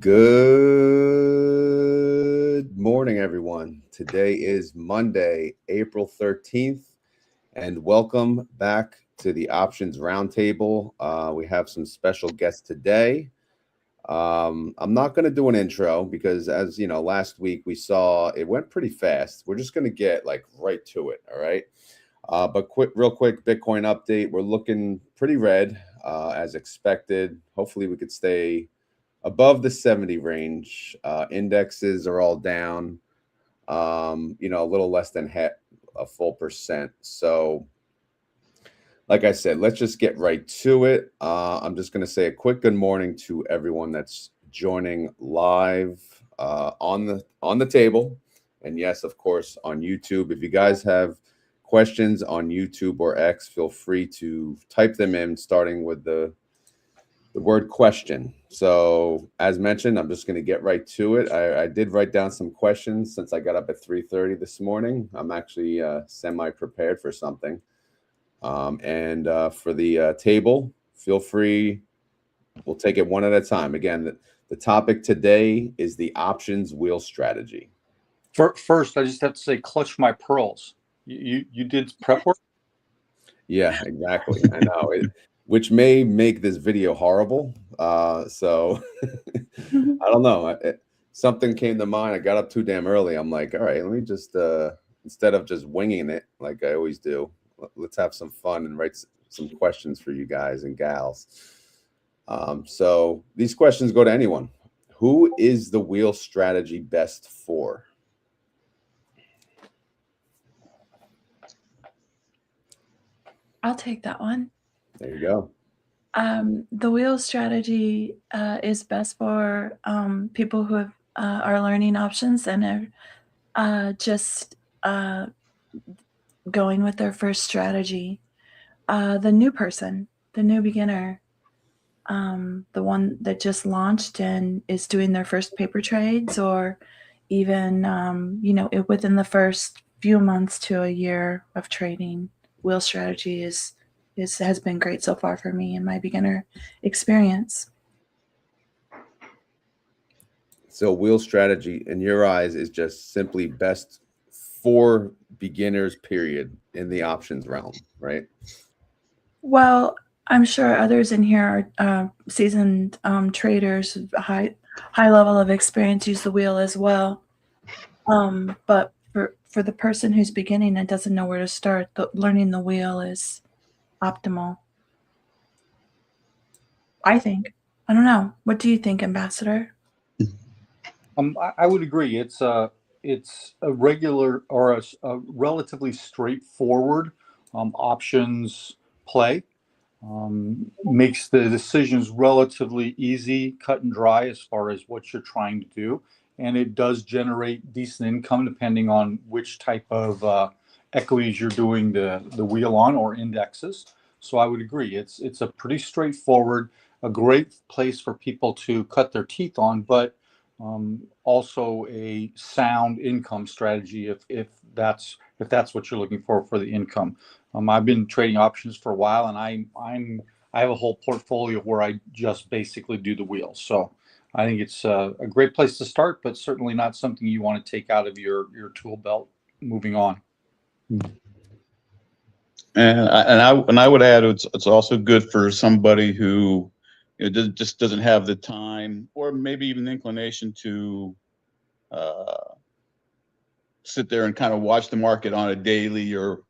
Good morning, everyone. Today is Monday, April 13th, and welcome back to the Options Roundtable. We have some special guests today. I'm not going to do an intro because, as you know, last week we saw it went pretty fast. We're just going to get right to it, all right? But real quick, Bitcoin update. We're looking pretty red as expected. Hopefully we could stay above the 70 range. Indexes are all down, a little less than a full percent. So like I said, let's just get right to it. I'm just going to say a quick good morning to everyone that's joining live on the table. And yes, of course, on YouTube. If you guys have questions on YouTube or X, feel free to type them in, starting with the word question. So as mentioned, I'm just going to get right to it. I did write down some questions since I got up at 3:30 this morning. I'm actually semi-prepared for something. And for the table, feel free. We'll take it one at a time. Again, the topic today is the options wheel strategy. First, I just have to say, clutch my pearls. You did prep work? Yeah, exactly. I know it. Which may make this video horrible. So I don't know. Something came to mind. I got up too damn early. I'm like, all right, let me just, instead of just winging it like I always do, let's have some fun and write some questions for you guys and gals. So these questions go to anyone. Who is the wheel strategy best for? I'll take that one. There you go. The wheel strategy is best for people who are learning options and are just going with their first strategy. The new person, the new beginner, the one that just launched and is doing their first paper trades, or even within the first few months to a year of trading. Wheel strategy has been great so far for me in my beginner experience. So wheel strategy, in your eyes, is just simply best for beginners, period, in the options realm, right? Well, I'm sure others in here are seasoned traders, high level of experience, use the wheel as well. But for the person who's beginning and doesn't know where to start, learning the wheel is optimal, I think. I don't know. What do you think, Ambassador? I would agree. It's a regular or a relatively straightforward options play. Makes the decisions relatively easy, cut and dry as far as what you're trying to do. And it does generate decent income depending on which type of equities you're doing the wheel on, or indexes. So I would agree. It's a pretty straightforward, a great place for people to cut their teeth on, but also a sound income strategy if that's what you're looking for the income. I've been trading options for a while, and I have a whole portfolio where I just basically do the wheel. So I think it's a great place to start, but certainly not something you want to take out of your tool belt moving on. And I would add it's also good for somebody who just doesn't have the time or maybe even the inclination to sit there and kind of watch the market on a daily, or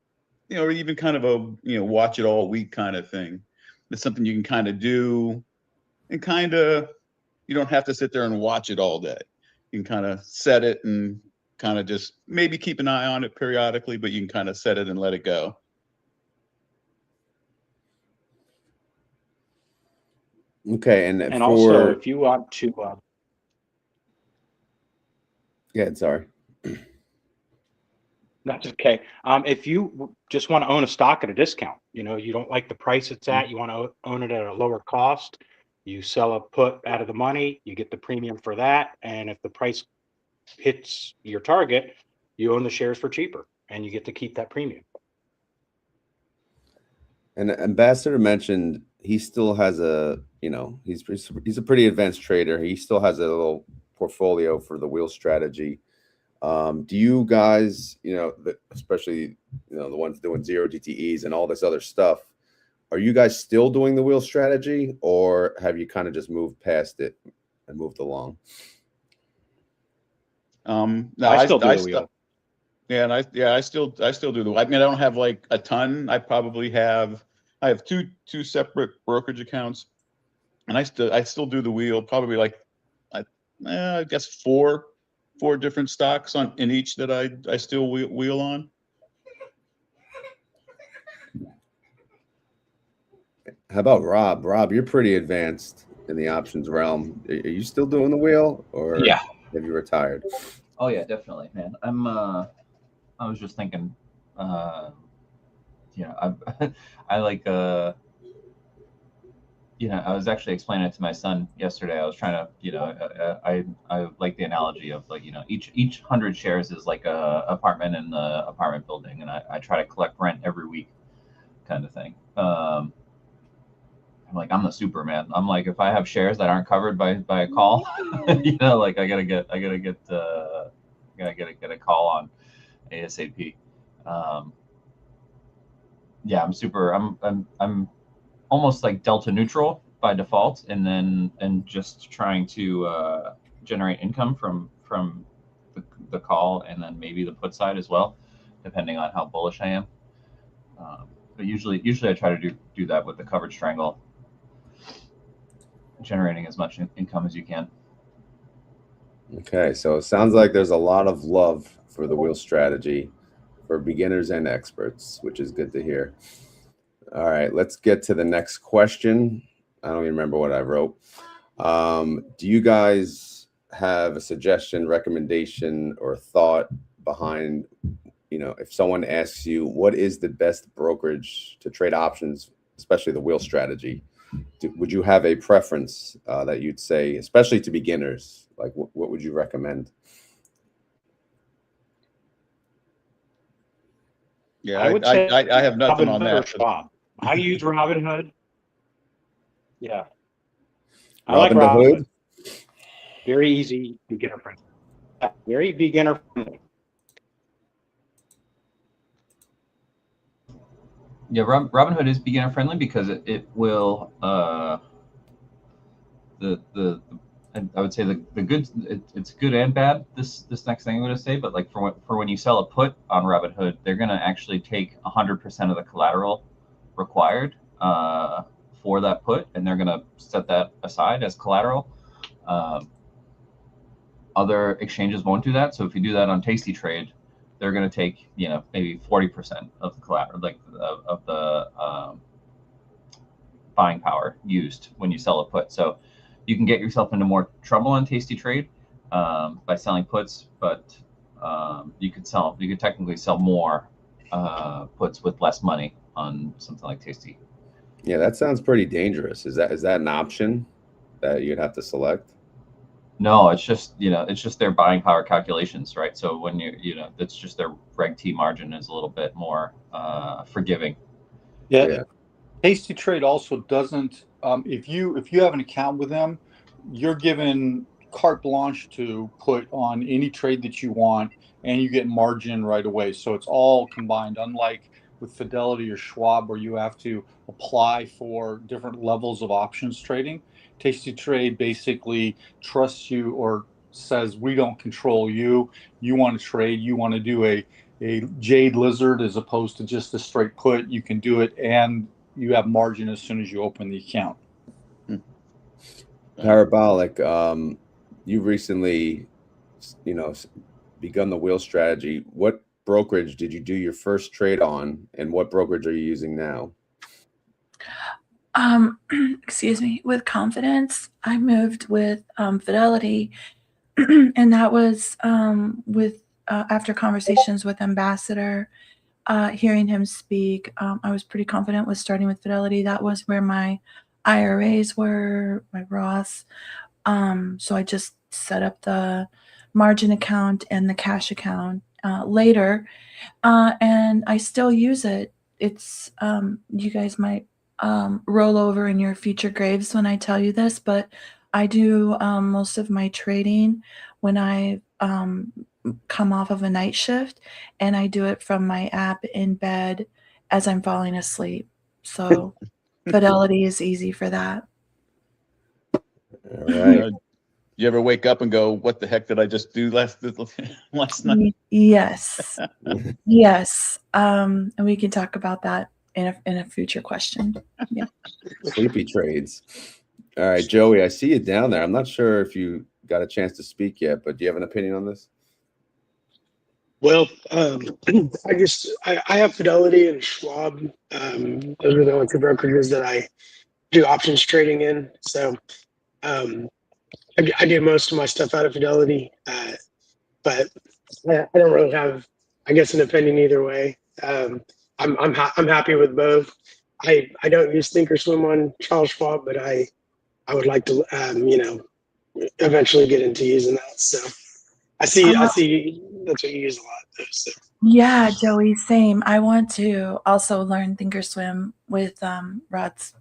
even kind of a watch it all week kind of thing. It's something you can kind of do, and kind of you don't have to sit there and watch it all day. You can kind of set it and kind of just maybe keep an eye on it periodically, but you can kind of set it and let it go. Okay, and also, if you want to, yeah, sorry. That's okay. If you just want to own a stock at a discount, you don't like the price it's at, you want to own it at a lower cost, you sell a put out of the money, you get the premium for that, and if the price hits your target, you own the shares for cheaper, and you get to keep that premium. And Ambassador mentioned he still has a, he's a pretty advanced trader. He still has a little portfolio for the wheel strategy. Do you guys, especially, the ones doing zero DTEs and all this other stuff, are you guys still doing the wheel strategy, or have you kind of just moved past it and moved along? No, I still do the wheel. Yeah, and I still do the. I mean, I don't have like a ton. I have two separate brokerage accounts, and I still do the wheel. Probably like, I guess four different stocks in each that I still wheel on. How about Rob? Rob, you're pretty advanced in the options realm. Are you still doing the wheel, or Yeah. have you retired? Oh yeah, definitely, man. I was just thinking, I I like, I was actually explaining it to my son yesterday. I was trying to, I like the analogy of like, each 100 shares is like a apartment in the apartment building, and I try to collect rent every week, kind of thing. I'm like, I'm the Superman. I'm like, if I have shares that aren't covered by a call, like I gotta get a call on ASAP. Yeah, I'm almost like delta neutral by default, and just trying to generate income from the call, and then maybe the put side as well, depending on how bullish I am. But usually I try to do that with the coverage triangle, generating as much income as you can. Okay, so it sounds like there's a lot of love for the wheel strategy for beginners and experts, which is good to hear. All right, let's get to the next question. I don't even remember what I wrote. Do you guys have a suggestion, recommendation, or thought behind, if someone asks you what is the best brokerage to trade options, especially the wheel strategy, would you have a preference that you'd say, especially to beginners? Like, what would you recommend? Yeah, I would say I have nothing on Robinhood or that. Schwab. I use Robinhood. Yeah. I Robin like the Robinhood. Hood? Very easy, beginner friendly. Very beginner friendly. Yeah, Robinhood is beginner friendly because it will I would say the good, it's good and bad. This next thing I'm going to say, but like for when you sell a put on Robinhood, they're going to actually take 100% of the collateral required for that put, and they're going to set that aside as collateral. Other exchanges won't do that. So if you do that on Tasty Trade, they're going to take maybe 40% of the collateral, like of the buying power used when you sell a put. So you can get yourself into more trouble on Tasty Trade by selling puts, but you could technically sell more puts with less money on something like Tasty. Yeah, that sounds pretty dangerous. Is that an option that you'd have to select? No, it's just their buying power calculations, right? So when that's just their Reg T margin is a little bit more forgiving. Yeah. Tasty Trade also doesn't. If you have an account with them, you're given carte blanche to put on any trade that you want, and you get margin right away. So it's all combined. Unlike with Fidelity or Schwab, where you have to apply for different levels of options trading, Tasty Trade basically trusts you or says, we don't control you. You want to trade, you want to do a jade lizard as opposed to just a straight put, you can do it, and you have margin as soon as you open the account. Parabolic, you recently, begun the wheel strategy. What brokerage did you do your first trade on, and what brokerage are you using now? Excuse me. With confidence, I moved with Fidelity, and that was with after conversations with Ambassador, hearing him speak. I was pretty confident with starting with Fidelity. That was where my IRAs were, my Roths. So I just set up the margin account and the cash account later, and I still use it. It's you guys might roll over in your future graves when I tell you this, but I do most of my trading when I come off of a night shift, and I do it from my app in bed as I'm falling asleep. So Fidelity is easy for that. All right. You ever wake up and go, "What the heck did I just do last night?" Yes. Yes. And we can talk about that in a future question. Yeah. Sleepy trades. All right, Joey, I see you down there. I'm not sure if you got a chance to speak yet, but do you have an opinion on this? Well, I have Fidelity and Schwab. Those are the only two brokerages that I do options trading in. So I do most of my stuff out of Fidelity, but I don't really have, I guess, an opinion either way. I'm happy with both. I don't use Thinkorswim on Charles Schwab, but I would like to eventually get into using that. So I see that's what you use a lot though. So. Yeah, Joey, same. I want to also learn Thinkorswim with Rod's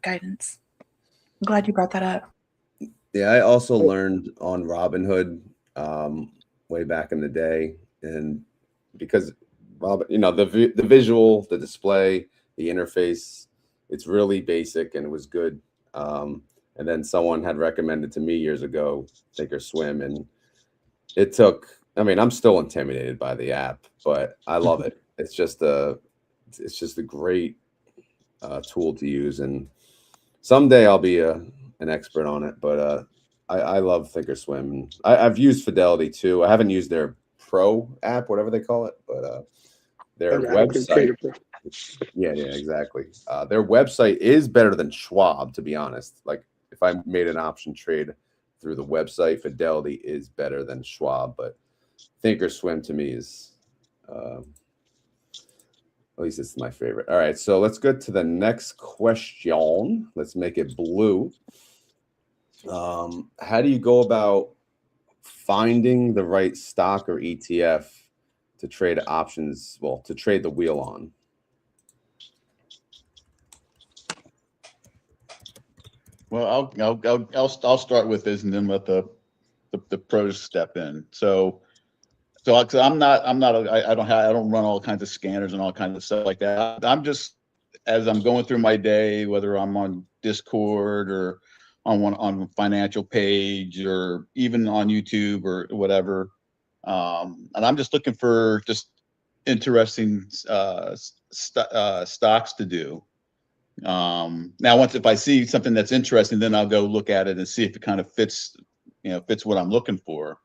guidance. I'm glad you brought that up. Yeah, I also learned on Robinhood way back in the day, and because the visual, the display, the interface, it's really basic and it was good. And then someone had recommended to me years ago Thinkorswim, and it took. I mean, I'm still intimidated by the app, but I love it. It's just a great tool to use, and someday I'll be an expert on it. But I love Thinkorswim. I've used Fidelity too. I haven't used their Pro app, whatever they call it, but their website. Yeah, exactly. Their website is better than Schwab, to be honest. Like if I made an option trade through the website, Fidelity is better than Schwab, but Thinkorswim to me is, at least it's my favorite. All right, so let's go to the next question. Let's make it blue. How do you go about finding the right stock or ETF to trade options? Well, to trade the wheel on. Well, I'll start with this and then let the pros step in. So I don't run all kinds of scanners and all kinds of stuff like that. I'm just, as I'm going through my day, whether I'm on Discord or on a financial page or even on YouTube or whatever, and I'm just looking for just interesting stocks to do. Now, if I see something that's interesting, then I'll go look at it and see if it kind of fits what I'm looking for.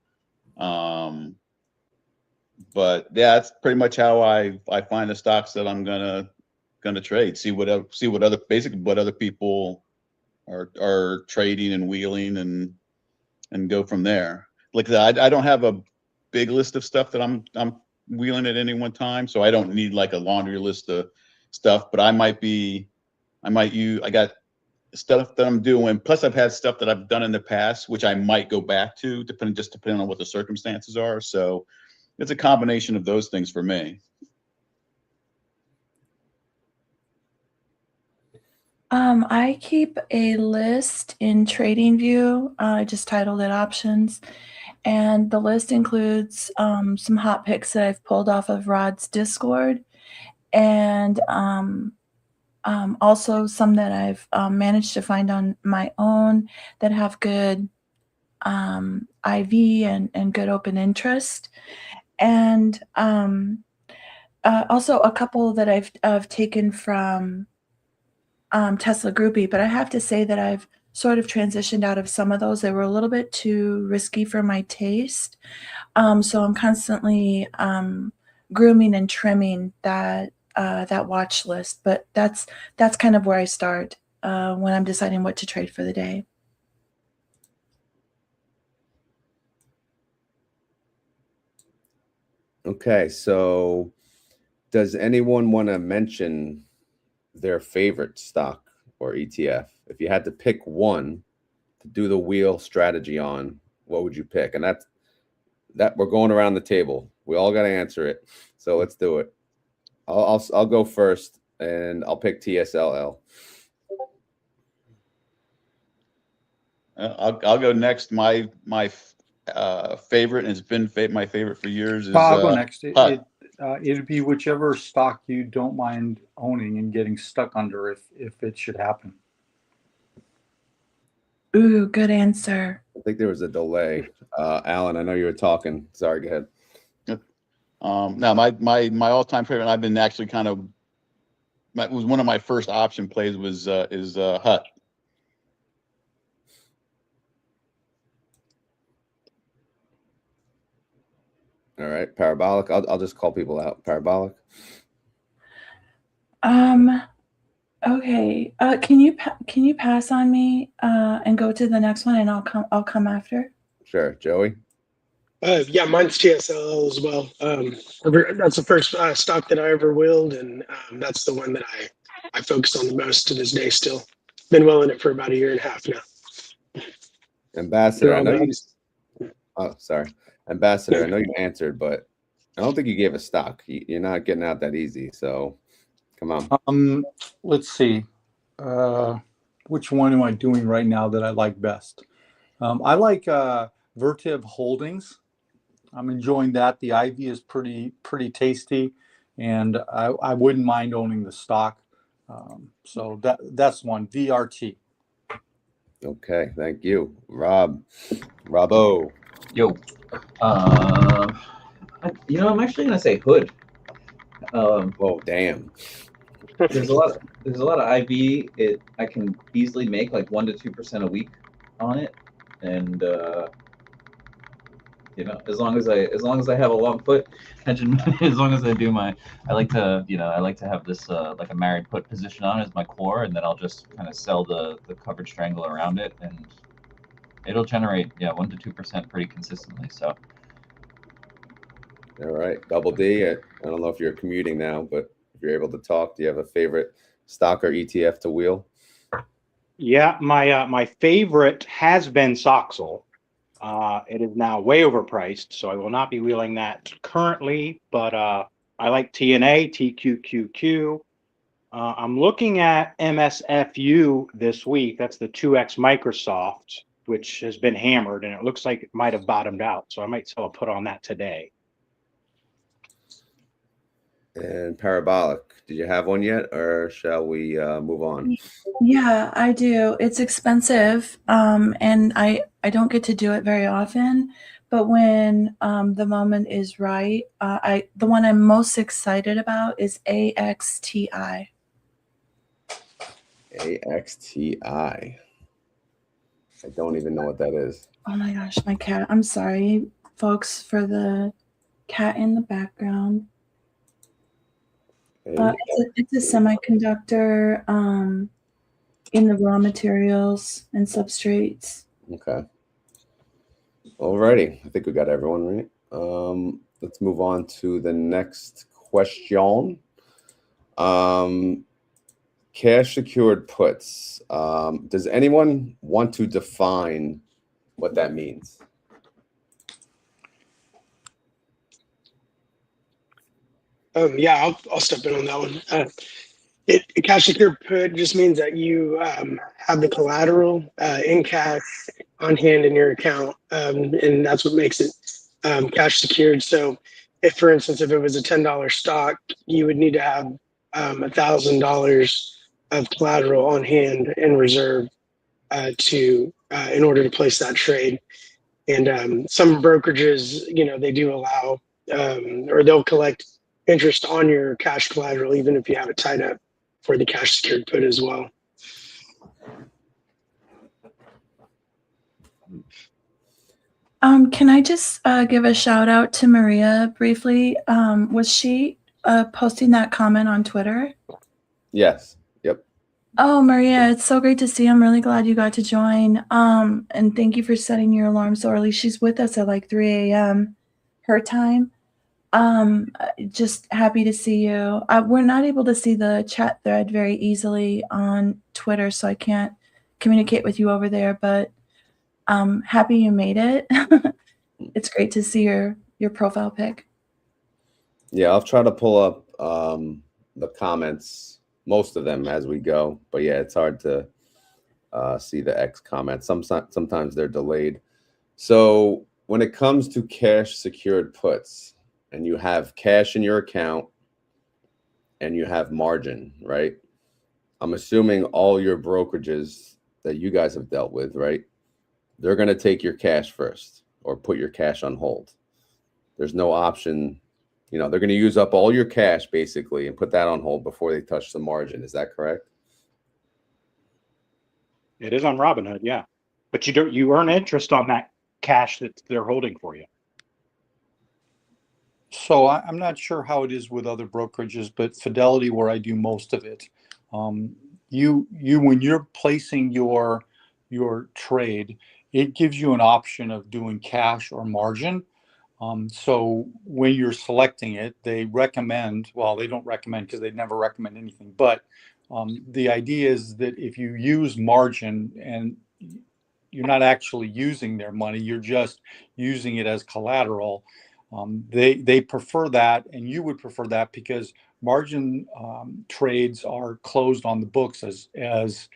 But yeah, that's pretty much how I find the stocks that I'm gonna trade. See what other people are trading and wheeling and go from there. Like I don't have a big list of stuff that I'm wheeling at any one time, so I don't need like a laundry list of stuff. But I got stuff that I'm doing. Plus, I've had stuff that I've done in the past, which I might go back to, depending on what the circumstances are. So it's a combination of those things for me. I keep a list in TradingView. I just titled it options. And the list includes some hot picks that I've pulled off of Rod's Discord, and also some that I've managed to find on my own that have good IV and good open interest. And also a couple that I've taken from Tesla Groupie, but I have to say that I've sort of transitioned out of some of those. They were a little bit too risky for my taste. So I'm constantly grooming and trimming that watch list. But that's kind of where I start when I'm deciding what to trade for the day. Okay, so does anyone want to mention their favorite stock or ETF? If you had to pick one to do the wheel strategy on, what would you pick? And that we're going around the table. We all got to answer it. So let's do it. I'll go first. and I'll pick TSLL. I'll go next. My favorite, and it's been my favorite for years, is I'll go next. HUT. It'd be whichever stock you don't mind owning and getting stuck under if it should happen. Ooh, good answer. I think there was a delay. Alan, I know you were talking. Sorry, go ahead. Now my all-time favorite, and I've been actually kind of, was one of my first option plays, is HUT. All right, Parabolic. I'll just call people out. Parabolic. Okay. Can you pass on me and go to the next one, and I'll come after. Sure, Joey. Yeah, mine's TSL as well. That's the first stock that I ever willed, and that's the one that I focus on the most to this day. Still, been willing it for about 1.5 years now. Ambassador, I know you. Oh, sorry, Ambassador. I know you answered, but I don't think you gave a stock. You're not getting out that easy. So, come on. Let's see. Which one am I doing right now that I like best? I like Vertiv Holdings. I'm enjoying that. The IV is pretty tasty, and I wouldn't mind owning the stock. So that's one. VRT. Okay, thank you, Robbo. Yo, I'm actually gonna say Hood. Oh, damn. There's a lot of IV. I can easily make like 1 to 2% a week on it, and as long as I have a long put, as long as I do I like to have this like a married put position on as my core, and then I'll just kind of sell the coverage triangle around it, and it'll generate 1 to 2% pretty consistently. So. All right, Double D. I don't know if you're commuting now, but if you're able to talk, do you have a favorite stock or ETF to wheel? Yeah, my favorite has been Soxel. It is now way overpriced, so I will not be wheeling that currently, but I like TNA, TQQQ. I'm looking at MSFU this week. That's the 2X Microsoft, which has been hammered, and it looks like it might have bottomed out, so I might sell a put on that today. And Parabolic, did you have one yet, or shall we move on? Yeah, I do. It's expensive, and I don't get to do it very often. But when the moment is right, the one I'm most excited about is AXTI. AXTI. I don't even know what that is. Oh my gosh, my cat. I'm sorry, folks, for the cat in the background. It's a semiconductor in the raw materials and substrates. Okay. Alrighty. I think we got everyone right. Let's move on to the next question. Cash secured puts. Does anyone want to define what that means? Yeah, I'll step in on that one. A cash secured put just means that you have the collateral in cash on hand in your account, and that's what makes it cash secured. So, if, for instance, if it was a $10 stock, you would need to have $1,000 of collateral on hand in reserve in order to place that trade. And some brokerages, they do allow or they'll collect interest on your cash collateral, even if you have it tied up for the cash secured put as well. Can I just give a shout out to Maria briefly? Was she posting that comment on Twitter? Yes. Yep. Oh, Maria, it's so great to see you. I'm really glad you got to join. And thank you for setting your alarm so early. She's with us at like 3 a.m. her time. Just happy to see you. We're not able to see the chat thread very easily on Twitter, so I can't communicate with you over there, but happy you made it. It's great to see your profile pic. Yeah, I'll try to pull up the comments most of them as we go. But yeah, it's hard to see the X comments. Sometimes they're delayed. So when it comes to cash secured puts, and you have cash in your account and you have margin, right? I'm assuming all your brokerages that you guys have dealt with, right? They're going to take your cash first or put your cash on hold. There's no option. You know, they're going to use up all your cash basically and put that on hold before they touch the margin. Is that correct? It is on Robinhood, yeah. But you earn interest on that cash that they're holding for you. So I'm not sure how it is with other brokerages, but Fidelity, where I do most of it, you when you're placing your trade, it gives you an option of doing cash or margin. So when you're selecting it, they recommend, well, they don't recommend because they never recommend anything, but the idea is that if you use margin and you're not actually using their money, you're just using it as collateral. They prefer that, and you would prefer that because margin trades are closed on the books as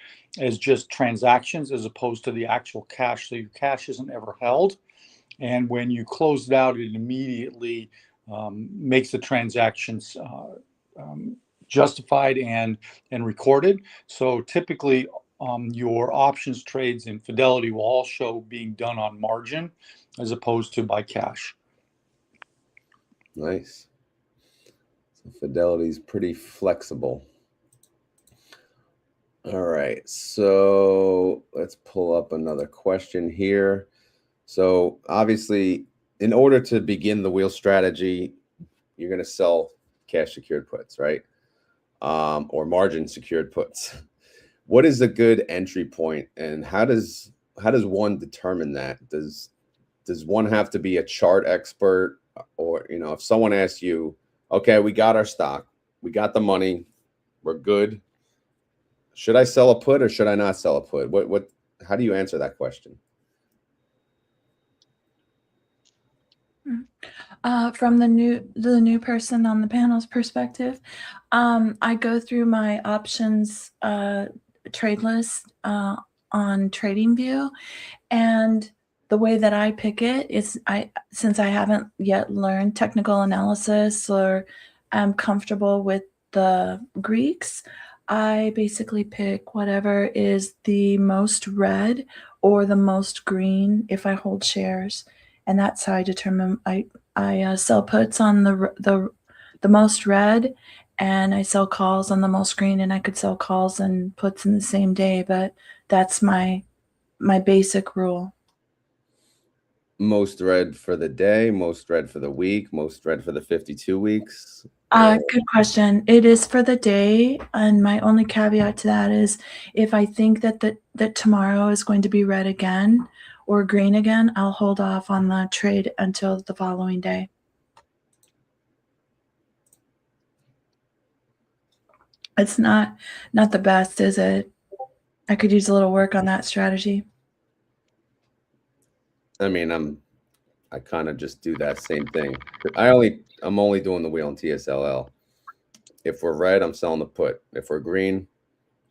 just transactions as opposed to the actual cash. So your cash isn't ever held, and when you close it out, it immediately makes the transactions justified and recorded. So typically, your options trades in Fidelity will all show being done on margin as opposed to by cash. Nice. So Fidelity's pretty flexible. All right, so let's pull up another question here. So obviously, in order to begin the wheel strategy, you're going to sell cash secured puts, right? Or margin secured puts. What is a good entry point, and how does one determine that? Does one have to be a chart expert? Or, you know, if someone asks you, okay, we got our stock, we got the money, we're good. Should I sell a put or should I not sell a put? How do you answer that question? From the new person on the panel's perspective, I go through my options trade list on TradingView, and the way that I pick it is since I haven't yet learned technical analysis or am comfortable with the Greeks, I basically pick whatever is the most red or the most green if I hold shares, and that's how I determine. I sell puts on the most red, and I sell calls on the most green, and I could sell calls and puts in the same day, but that's my basic rule. Most red for the day, most red for the week, most red for the 52 weeks? Good question. It is for the day, and my only caveat to that is if I think that tomorrow is going to be red again or green again, I'll hold off on the trade until the following day. It's not the best, is it? I could use a little work on that strategy. I mean, I kind of just do that same thing. I'm only doing the wheel in TSLL. If we're red, I'm selling the put. If we're green,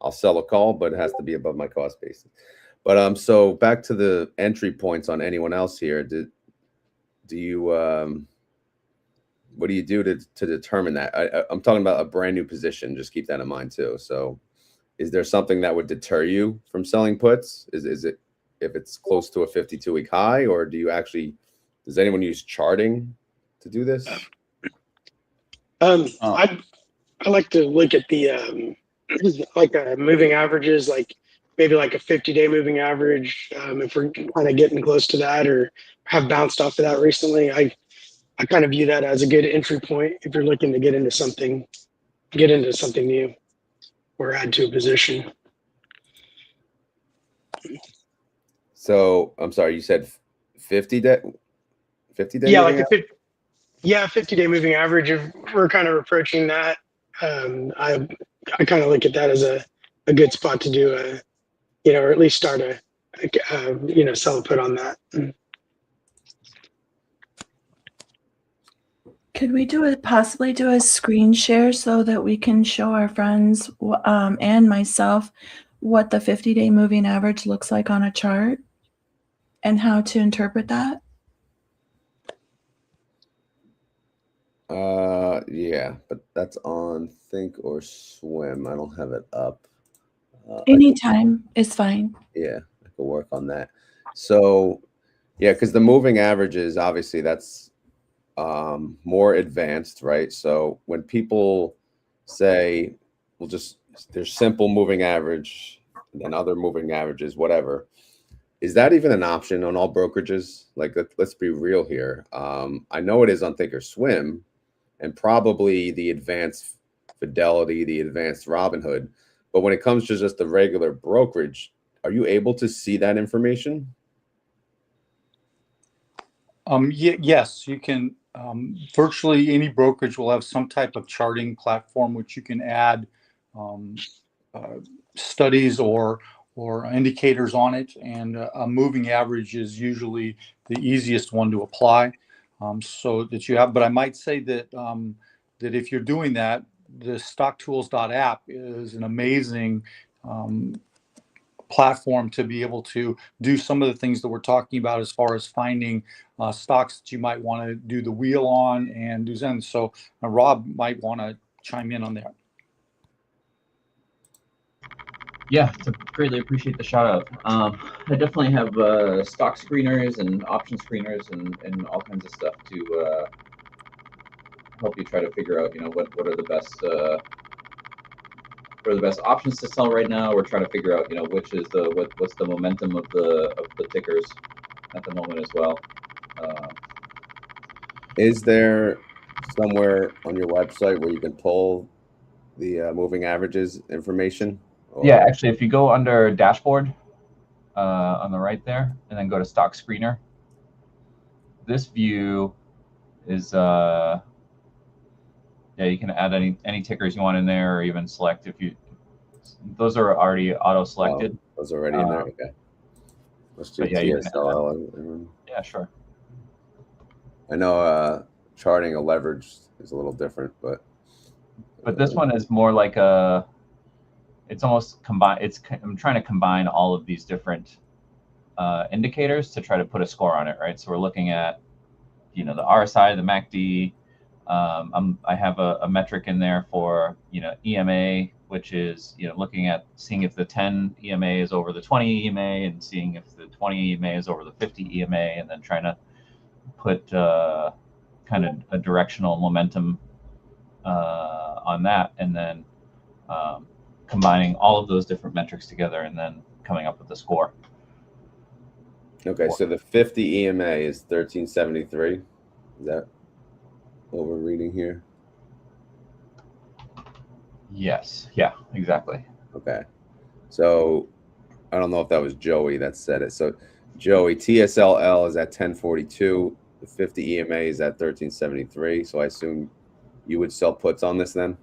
I'll sell a call, but it has to be above my cost basis. But so back to the entry points on anyone else here. Do you what do you do to determine that? I'm talking about a brand new position. Just keep that in mind too. So, is there something that would deter you from selling puts? Is it if it's close to a 52-week high, or does anyone use charting to do this? I like to look at the moving averages, like maybe like a 50-day moving average. If we're kind of getting close to that or have bounced off of that recently, I kind of view that as a good entry point if you're looking to get into something new or add to a position. So I'm sorry, you said 50 day. Yeah, like a 50-day moving average. If we're kind of approaching that, I kind of look at that as a good spot to do or at least start sell a put on that. Could we possibly do a screen share so that we can show our friends and myself what the 50-day moving average looks like on a chart and how to interpret that? Yeah, but that's on Think or Swim. I don't have it up. Anytime is fine. Yeah, I could work on that. So, yeah, because the moving averages, obviously, that's more advanced, right? So when people say, well, just there's simple moving average and then other moving averages, whatever, is that even an option on all brokerages? Like, let's be real here. I know it is on Thinkorswim and probably the advanced Fidelity, the advanced Robinhood. But when it comes to just the regular brokerage, are you able to see that information? Yes, you can. Virtually any brokerage will have some type of charting platform which you can add studies or indicators on it, and a moving average is usually the easiest one to apply. So that you have. But I might say that that if you're doing that, the StockTools.app is an amazing platform to be able to do some of the things that we're talking about as far as finding stocks that you might want to do the wheel on and do Zen. So Rob might want to chime in on that. Yeah, greatly appreciate the shout out. I definitely have stock screeners and option screeners and all kinds of stuff to help you try to figure out, what are the best options to sell right now. We're trying to figure out, which is what's the momentum of the tickers at the moment as well. Is there somewhere on your website where you can pull the moving averages information? Yeah, actually, if you go under dashboard on the right there, and then go to stock screener, this view is yeah, you can add any tickers you want in there, or even select if you. Those are already auto selected. Oh, those are already in there. Okay. Let's do TSLL. Yeah, sure. I know charting a leverage is a little different, but this one is more like it's almost combined. I'm trying to combine all of these different indicators to try to put a score on it, right? So we're looking at, the RSI, the MACD. I have a metric in there for, EMA, which is, seeing if the 10 EMA is over the 20 EMA, and seeing if the 20 EMA is over the 50 EMA, and then trying to put kind of a directional momentum on that, and then combining all of those different metrics together and then coming up with the score. Okay, so the 50 EMA is 1373. Is that what we're reading here? Yes. Yeah, exactly. Okay. So I don't know if that was Joey that said it. So Joey, TSLL is at 1042. The 50 EMA is at 1373. So I assume you would sell puts on this then?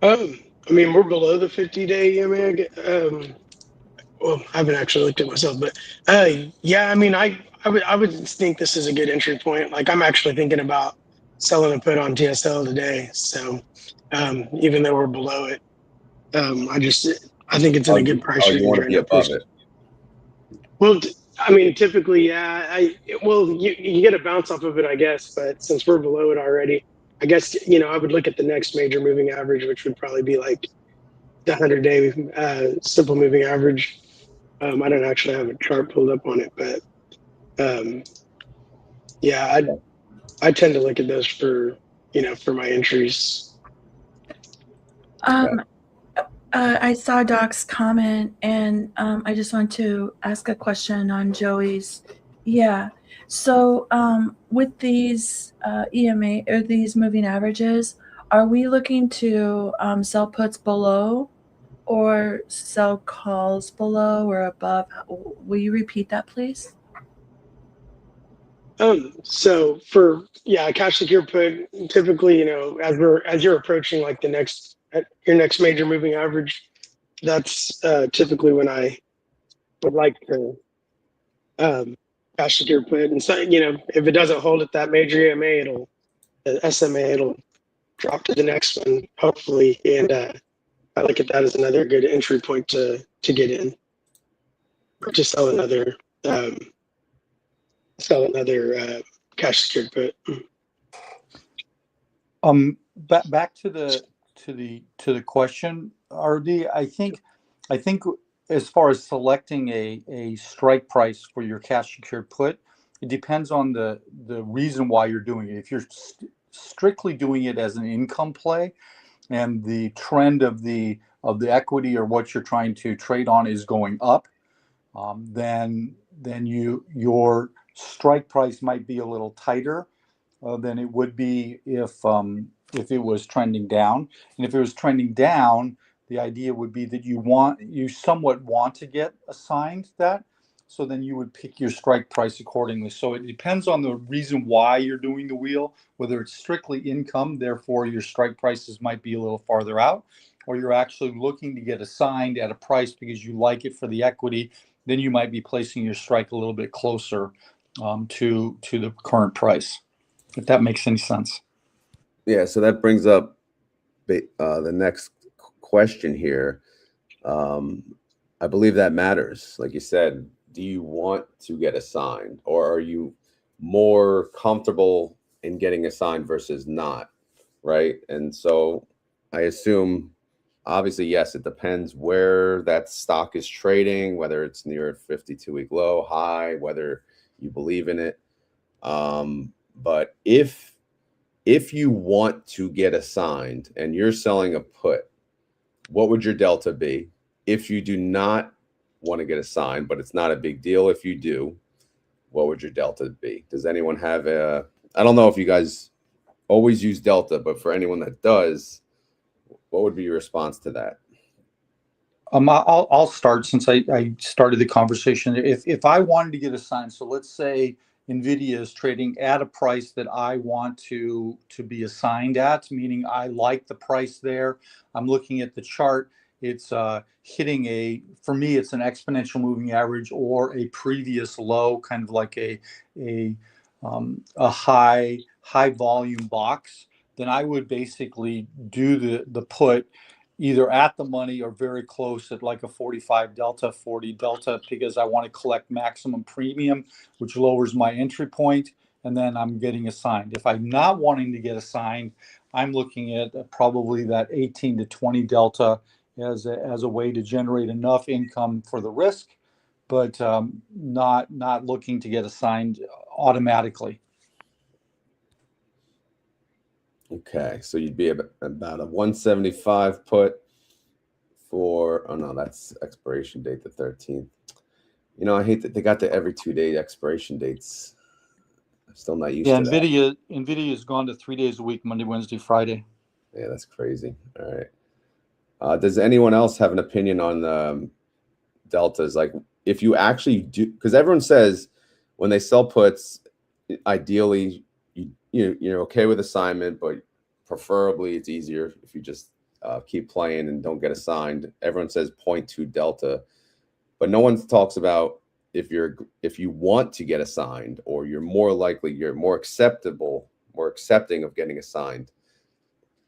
I mean, we're below the 50-day EMA. Well, I haven't actually looked at myself, but yeah, I mean, I would think this is a good entry point. Like, I'm actually thinking about selling a put on TSL today. So even though we're below it, I think it's in a good price range. You want to be above it? Well, I mean, typically, yeah. You get a bounce off of it, I guess. But since we're below it already, I guess I would look at the next major moving average, which would probably be like the 100-day simple moving average. I don't actually have a chart pulled up on it, but yeah, I tend to look at those for my entries. I saw Doc's comment, and I just want to ask a question on Joey's. Yeah. So with these EMA or these moving averages, are we looking to sell puts below or sell calls below or above? Will you repeat that, please? So for cash secure put, typically, as you're approaching like your next major moving average, that's typically when I would like to cash secure put. And so, if it doesn't hold at that major EMA, SMA, it'll drop to the next one, hopefully. And I look at that as another good entry point to get in, or to um, sell another cash secured put. Back to the question, RD. I think as far as selecting a strike price for your cash secured put, it depends on the reason why you're doing it. If you're strictly doing it as an income play, and the trend of the equity or what you're trying to trade on is going up, then your strike price might be a little tighter than it would be if it was trending down. And if it was trending down, the idea would be that you somewhat want to get assigned that. So then you would pick your strike price accordingly. So it depends on the reason why you're doing the wheel, whether it's strictly income, therefore your strike prices might be a little farther out, or you're actually looking to get assigned at a price because you like it for the equity, then you might be placing your strike a little bit closer to the current price, if that makes any sense. Yeah, so that brings up the next question here. I believe that matters. Like you said, do you want to get assigned, or are you more comfortable in getting assigned versus not, right? And so I assume, obviously, yes, it depends where that stock is trading, whether it's near a 52-week low, high, whether you believe in it. But if you want to get assigned and you're selling a put, what would your delta be? If you do not want to get assigned, but it's not a big deal if you do, what would your delta be? Does anyone have I don't know if you guys always use delta, but for anyone that does, what would be your response to that? I'll start, since I started the conversation. If I wanted to get assigned, so let's say NVIDIA is trading at a price that I want to be assigned at, meaning I like the price there. I'm looking at the chart. It's hitting for me, it's an exponential moving average or a previous low, kind of like a high volume box. Then I would basically do the put either at the money or very close at like a 45 delta, 40 delta, because I want to collect maximum premium, which lowers my entry point, and then I'm getting assigned. If I'm not wanting to get assigned, I'm looking at probably that 18 to 20 delta as a way to generate enough income for the risk, but not looking to get assigned automatically. Okay, so you'd be about a 175 put for, oh no, that's expiration date, the 13th. You know, I hate that they got the every 2-day expiration dates. I'm still not used to that. NVIDIA has gone to 3 days a week, Monday, Wednesday, Friday. Yeah, that's crazy. All right. Does anyone else have an opinion on deltas? Like, if you actually do, because everyone says when they sell puts, ideally you're okay with assignment, but preferably it's easier if you just keep playing and don't get assigned. Everyone says 0.2 delta, but no one talks about if you want to get assigned, or you're more accepting of getting assigned.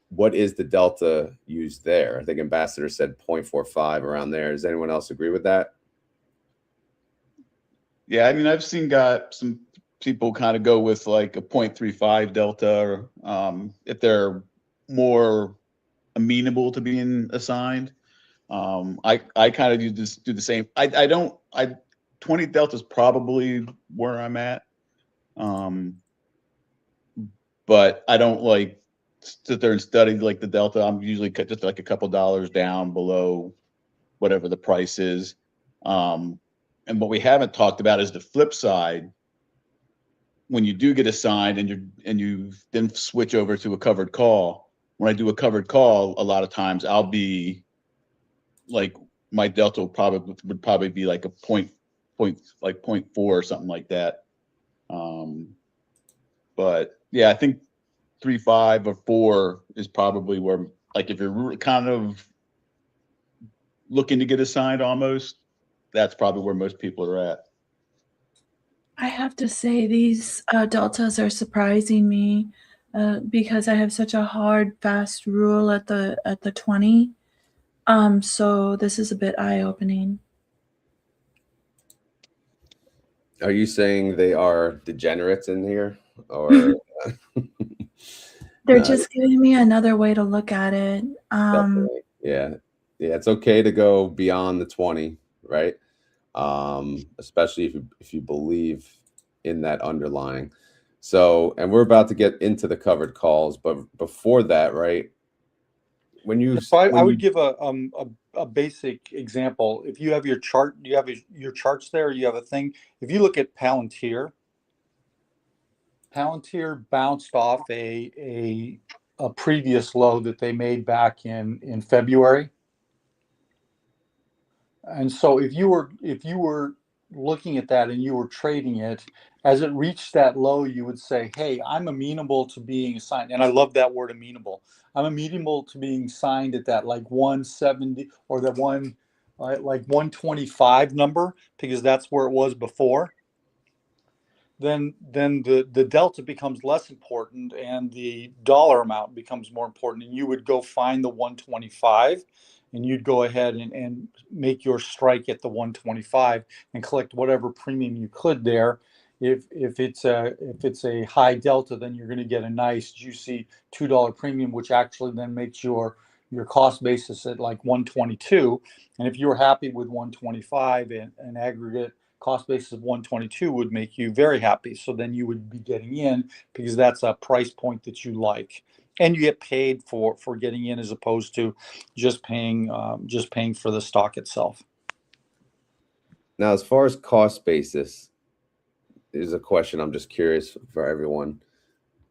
What is the delta used there? I think Ambassador said 0.45, around there. Does anyone else agree with that? Yeah, I mean, I've got some people kind of go with like a 0.35 delta, or if they're more amenable to being assigned. I kind of do the same. 20 delta is probably where I'm at. But I don't like sit there and study like the delta. I'm usually just like a couple dollars down below whatever the price is. And what we haven't talked about is the flip side. When you do get assigned and you then switch over to a covered call, when I do a covered call, a lot of times I'll be like, my delta would probably be like a point 0.4 or something like that. But yeah, I think 3.5 or 4 is probably where, like, if you're kind of looking to get assigned, almost, that's probably where most people are at. I have to say these deltas are surprising me. because I have such a hard, fast rule at the 20. So this is a bit eye-opening. Are you saying they are degenerates in here, or They're no, just giving me another way to look at it. definitely. Yeah, it's okay to go beyond the 20, right? Especially if you believe in that underlying. So, and we're about to get into the covered calls, but before that, right? So I would give a basic example. If you have your chart, you have your charts there. You have a thing. If you look at Palantir bounced off a previous low that they made back in February. And so if you were looking at that and you were trading it, as it reached that low, you would say, hey, I'm amenable to being assigned. And I love that word, amenable. I'm amenable to being signed at that like 170 or that like 125 number, because that's where it was before. Then the delta becomes less important and the dollar amount becomes more important. And you would go find the 125 and you'd go ahead and make your strike at the 125 and collect whatever premium you could there. If it's a high delta, then you're going to get a nice juicy $2 premium, which actually then makes your cost basis at like 122. And if you're happy with 125 and an aggregate cost basis of 122 would make you very happy. So then you would be getting in because that's a price point that you like, and you get paid for getting in as opposed to just paying for the stock itself. Now, as far as cost basis, is a question I'm just curious for everyone.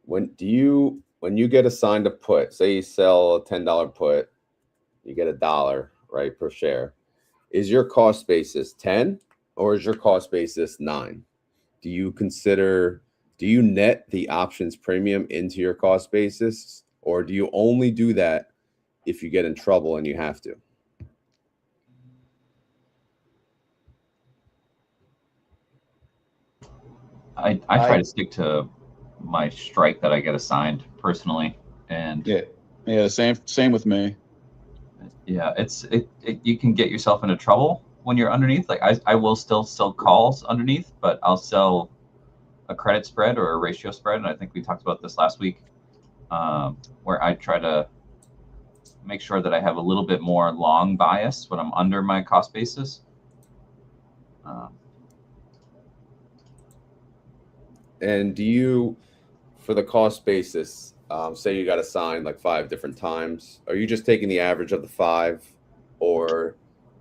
When you get assigned a put, say you sell a $10 put, you get $1, right, per share. Is your cost basis 10 or is your cost basis 9? Do you net the options premium into your cost basis, or do you only do that if you get in trouble and you have to? I try to stick to my strike that I get assigned personally, and yeah, same with me. Yeah, you can get yourself into trouble when you're underneath. Like I will still sell calls underneath, but I'll sell a credit spread or a ratio spread, and I think we talked about this last week, where I try to make sure that I have a little bit more long bias when I'm under my cost basis. And do you, for the cost basis, say you got assigned like 5 different times, are you just taking the average of the 5, or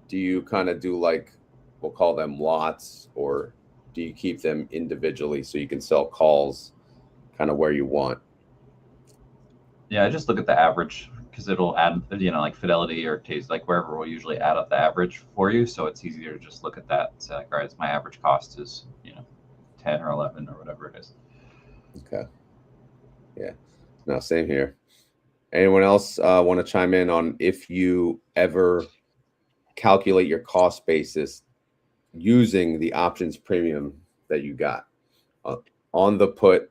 do you kind of do like, we'll call them lots, or do you keep them individually so you can sell calls kind of where you want? Yeah, I just look at the average because it'll add, like Fidelity or Taste, like wherever will usually add up the average for you. So it's easier to just look at that and say, like, all right, my average cost is, 10 or 11 or whatever it is. Okay. Yeah. No, same here. Anyone else want to chime in on if you ever calculate your cost basis using the options premium that you got on the put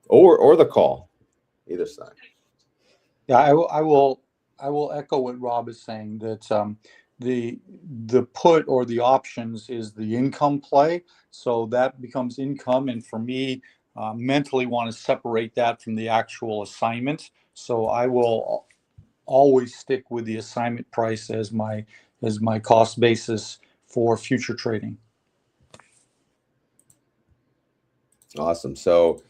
or the call, either side? Yeah, I will echo what Rob is saying, that the put or the options is the income play. So that becomes income. And for me, mentally want to separate that from the actual assignment. So I will always stick with the assignment price as my cost basis for future trading. Awesome. So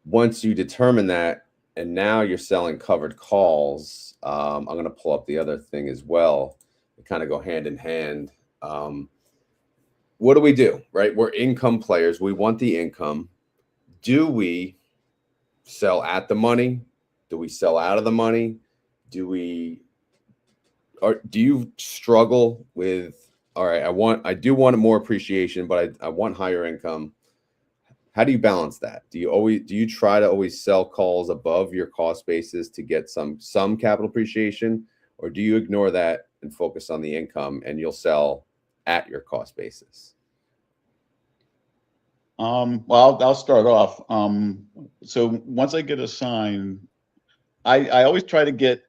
once you determine that, and now you're selling covered calls, I'm going to pull up the other thing as well. They kind of go hand in hand. What do we do, right? We're income players. We want the income. Do we sell at the money? Do we sell out of the money? Do you struggle with, all right, I do want more appreciation, but I want higher income. How do you balance that? Do you try to always sell calls above your cost basis to get some capital appreciation, or do you ignore that and focus on the income and you'll sell at your cost basis? Well, I'll start off. So once I get assigned, I always try to get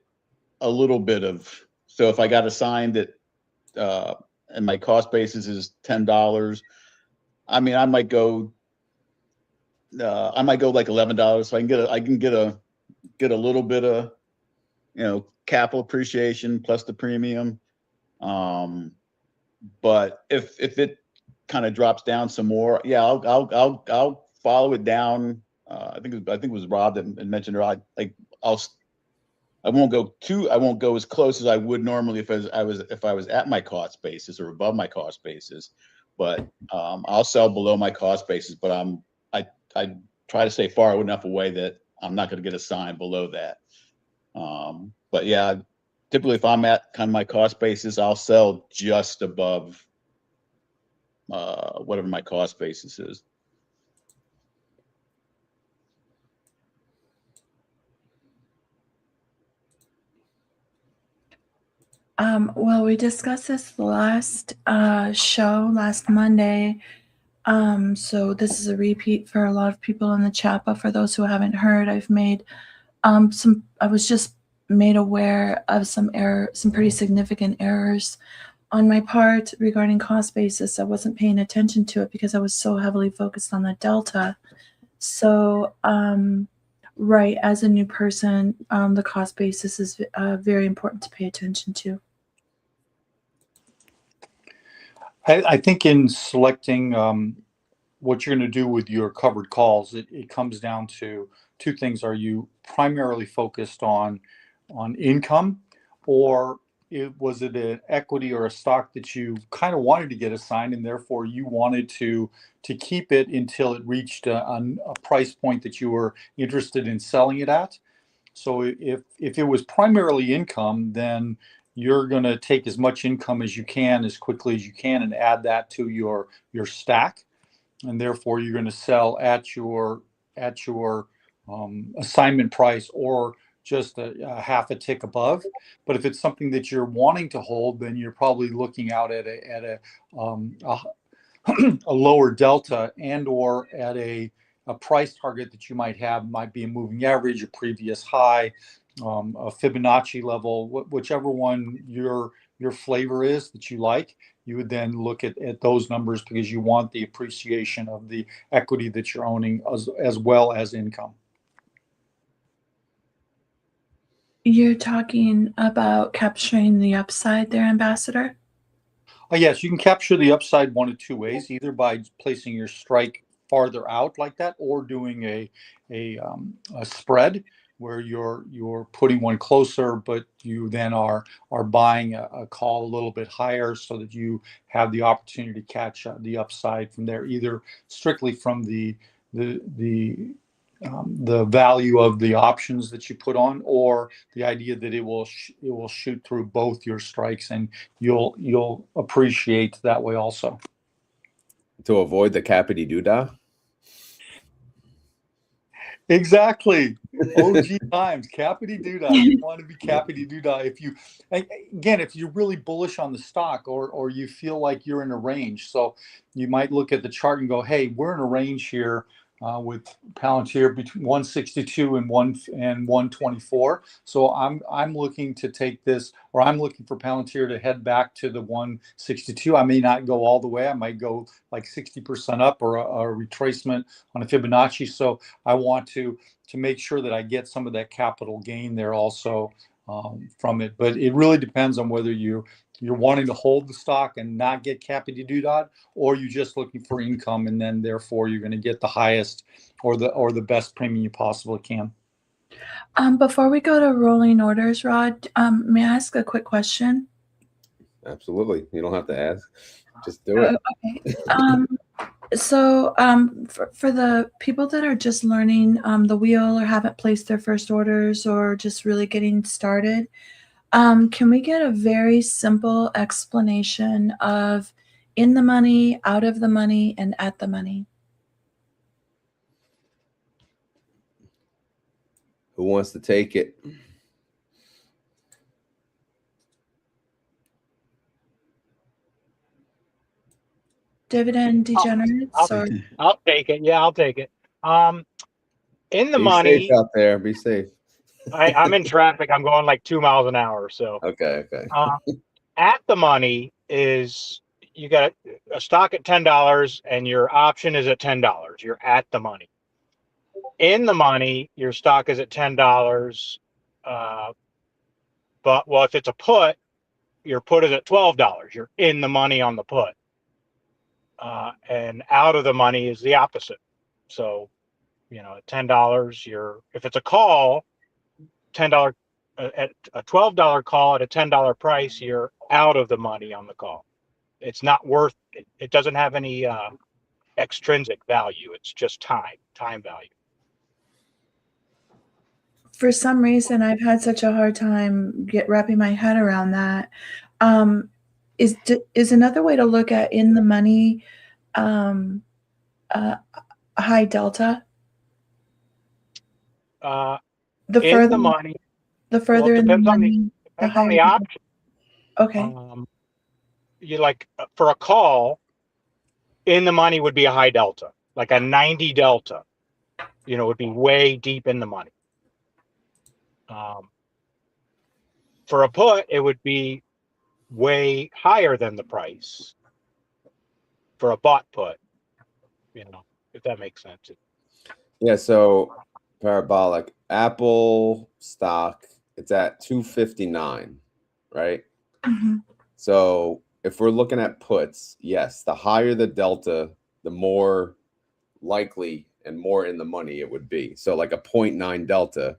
a little bit of, so if I got assigned at, and my cost basis is $10, I mean, I might go like $11, so I can get a little bit of, capital appreciation plus the premium. But if it kind of drops down some more, yeah, I'll follow it down. I think it was Rob that mentioned it. I won't go as close as I would normally if I was at my cost basis or above my cost basis. But I'll sell below my cost basis. But I try to stay far enough away that I'm not going to get assigned below that. But yeah, typically if I'm at kind of my cost basis, I'll sell just above whatever my cost basis is. Well, we discussed this last show last Monday. So this is a repeat for a lot of people in the chat, but for those who haven't heard, I was just made aware of some pretty significant errors on my part regarding cost basis. I wasn't paying attention to it because I was so heavily focused on the delta. So, right, as a new person, the cost basis is very important to pay attention to. I think in selecting what you're going to do with your covered calls, it comes down to two things. Are you primarily focused on income, or was it an equity or a stock that you kind of wanted to get assigned, and therefore you wanted to keep it until it reached a price point that you were interested in selling it at? So if it was primarily income, then you're going to take as much income as you can as quickly as you can and add that to your stack, and therefore you're going to sell at your assignment price or just a half a tick above. But if it's something that you're wanting to hold, then you're probably looking out at a lower delta, and or at a price target that you might be a moving average, a previous high, a Fibonacci level, whichever one your flavor is that you like. You would then look at those numbers because you want the appreciation of the equity that you're owning as well as income. You're talking about capturing the upside there, Ambassador? Yes, you can capture the upside one of two ways, either by placing your strike farther out like that, or doing a spread where you're putting one closer, but you then are buying a call a little bit higher so that you have the opportunity to catch the upside from there, either strictly from the value of the options that you put on, or the idea that it will shoot through both your strikes, and you'll appreciate that way also. To avoid the cappity doodah. Exactly. OG times, cappity doodah. You want to be cappity doodah if you're really bullish on the stock, or you feel like you're in a range. So you might look at the chart and go, hey, we're in a range here with Palantir between 162 and 124. So I'm looking to take this, or I'm looking for Palantir to head back to the 162. I may not go all the way. I might go like 60% up, or a retracement on a Fibonacci. So I want to make sure that I get some of that capital gain there also from it. But it really depends on whether you're wanting to hold the stock and not get cappity doodah, or you're just looking for income, and then therefore you're going to get the highest or the best premium you possibly can. Before we go to rolling orders, Rod, may I ask a quick question? Absolutely. You don't have to ask. Just do it. Okay. So for the people that are just learning the wheel, or haven't placed their first orders, or just really getting started, can we get a very simple explanation of in the money, out of the money, and at the money? Who wants to take it? dividend degenerates, or I'll take it. Yeah, I'll take it. In the Be money, safe out there. Be safe. I'm in traffic. I'm going like 2 miles an hour. So Okay. at the money is you got a stock at $10 and your option is at $10. You're at the money. In the money, your stock is at $10. But well, if it's a put, your put is at $12. You're in the money on the put. And out of the money is the opposite. So, at $10, if it's a call, $10 at a $12 call at a $10 price, you're out of the money on the call. It's not worth it. It doesn't have any extrinsic value. It's just time value. for some reason I've had such a hard time wrapping my head around that. Is another way to look at in the money high delta? In The the money, further in the money, the depends on higher the option. Okay. You like for a call, in the money would be a high delta, like a 90 delta. Would be way deep in the money. For a put, it would be way higher than the price for a bought put, if that makes sense. Yeah. So Parabolic Apple stock, it's at 259, right? Mm-hmm. So if we're looking at puts, yes, the higher the delta, the more likely and more in the money it would be. So like a 0.9 delta,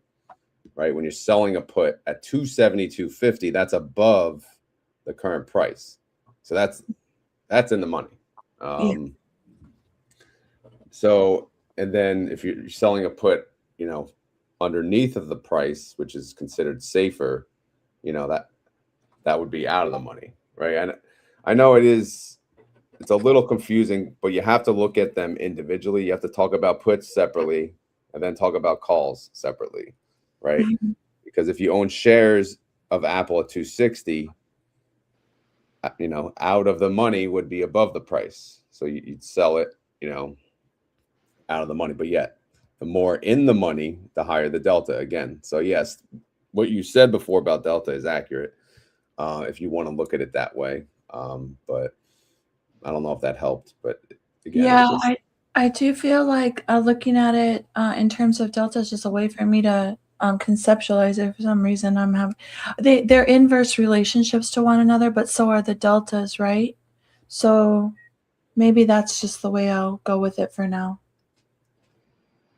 right? When you're selling a put at 272.50, that's above the current price. So that's in the money. So, and then if you're selling a put, underneath of the price, which is considered safer, that would be out of the money, right? And I know it's a little confusing, but you have to look at them individually. You have to talk about puts separately and then talk about calls separately, right? Mm-hmm. Because if you own shares of Apple at 260, out of the money would be above the price. So you'd sell it, out of the money. But yet, the more in the money, the higher the delta again. So yes, what you said before about delta is accurate if you want to look at it that way. But I don't know if that helped. But again, yeah, I do feel like looking at it in terms of delta is just a way for me to conceptualize it. For some reason, they're inverse relationships to one another, but so are the deltas, right? So maybe that's just the way I'll go with it for now.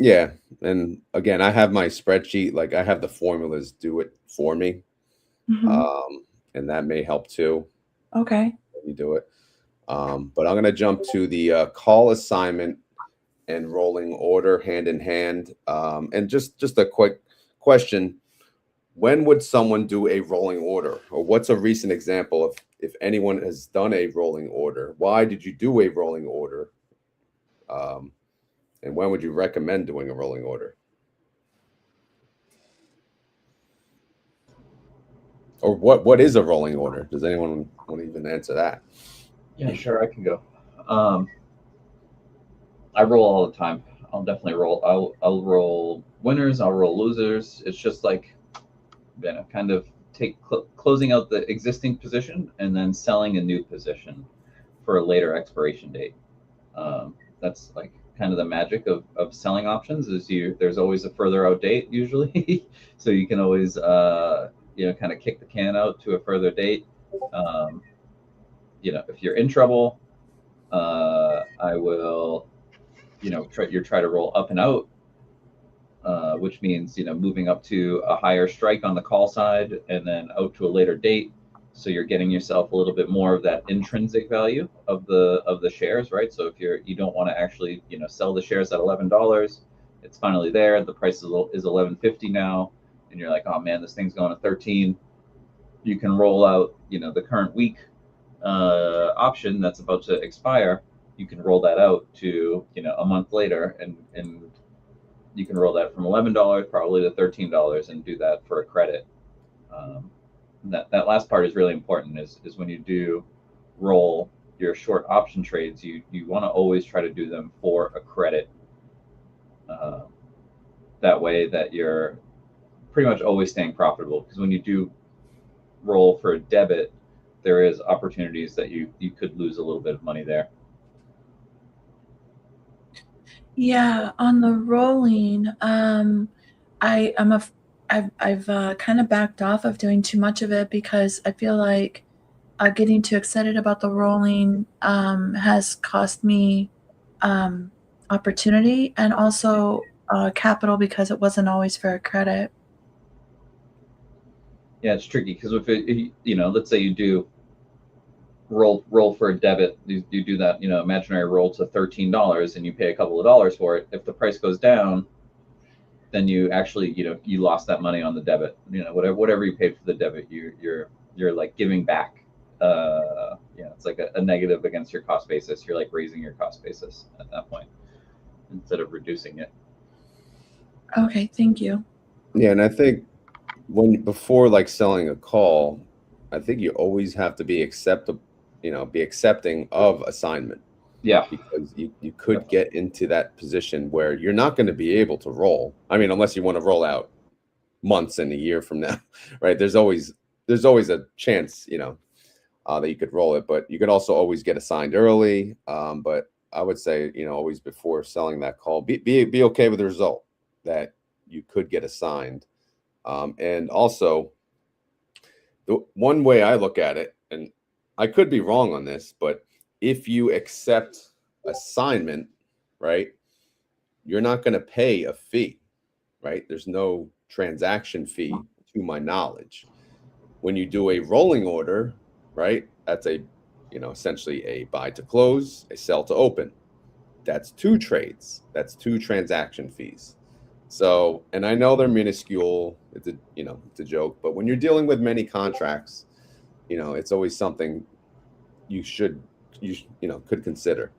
Yeah. And again, I have my spreadsheet, like I have the formulas do it for me. Mm-hmm. And that may help too. Okay. When you do it. But I'm going to jump to the call assignment and rolling order hand in hand. And just a quick question. When would someone do a rolling order, or what's a recent example of if anyone has done a rolling order? Why did you do a rolling order? And when would you recommend doing a rolling order? Or what is a rolling order? Does anyone want to even answer that? Yeah, sure, I can go. I roll all the time. I'll definitely roll. I'll roll winners. I'll roll losers. It's just like, kind of closing out the existing position and then selling a new position for a later expiration date. That's like kind of the magic of selling options is there's always a further out date usually. So you can always, kind of kick the can out to a further date. If you're in trouble, I will, try to roll up and out, which means, moving up to a higher strike on the call side and then out to a later date. So you're getting yourself a little bit more of that intrinsic value of the shares, right? So if you don't want to actually, sell the shares at $11, it's finally there. The price is $11.50 now, and you're like, oh man, this thing's going to 13. You can roll out, the current week option that's about to expire. You can roll that out to, a month later, and you can roll that from $11 probably to $13 and do that for a credit. That last part is really important is when you do roll your short option trades, you want to always try to do them for a credit. That way that you're pretty much always staying profitable, because when you do roll for a debit, there is opportunities that you could lose a little bit of money there. Yeah, on the rolling, I've kind of backed off of doing too much of it because I feel like getting too excited about the rolling has cost me opportunity and also capital because it wasn't always for a credit. Yeah, it's tricky because if let's say you do roll for a debit, you do that, imaginary roll to $13 and you pay a couple of dollars for it. If the price goes down, then you actually, you lost that money on the debit. Whatever you paid for the debit, you're like giving back. It's like a negative against your cost basis. You're like raising your cost basis at that point instead of reducing it. Okay, thank you. Yeah, and I think before like selling a call, I think you always have to be accepting of assignment. Yeah, because you could get into that position where you're not going to be able to roll. I mean, unless you want to roll out months and a year from now, right? There's always a chance, that you could roll it, but you could also always get assigned early. But I would say, always before selling that call, be okay with the result that you could get assigned. And also, the one way I look at it, and I could be wrong on this, but if you accept assignment, right, you're not going to pay a fee, right? There's no transaction fee to my knowledge. When you do a rolling order, right, that's essentially a buy to close, a sell to open. That's 2 trades. That's 2 transaction fees. So, and I know they're minuscule. It's a joke, but when you're dealing with many contracts, it's always something you could consider.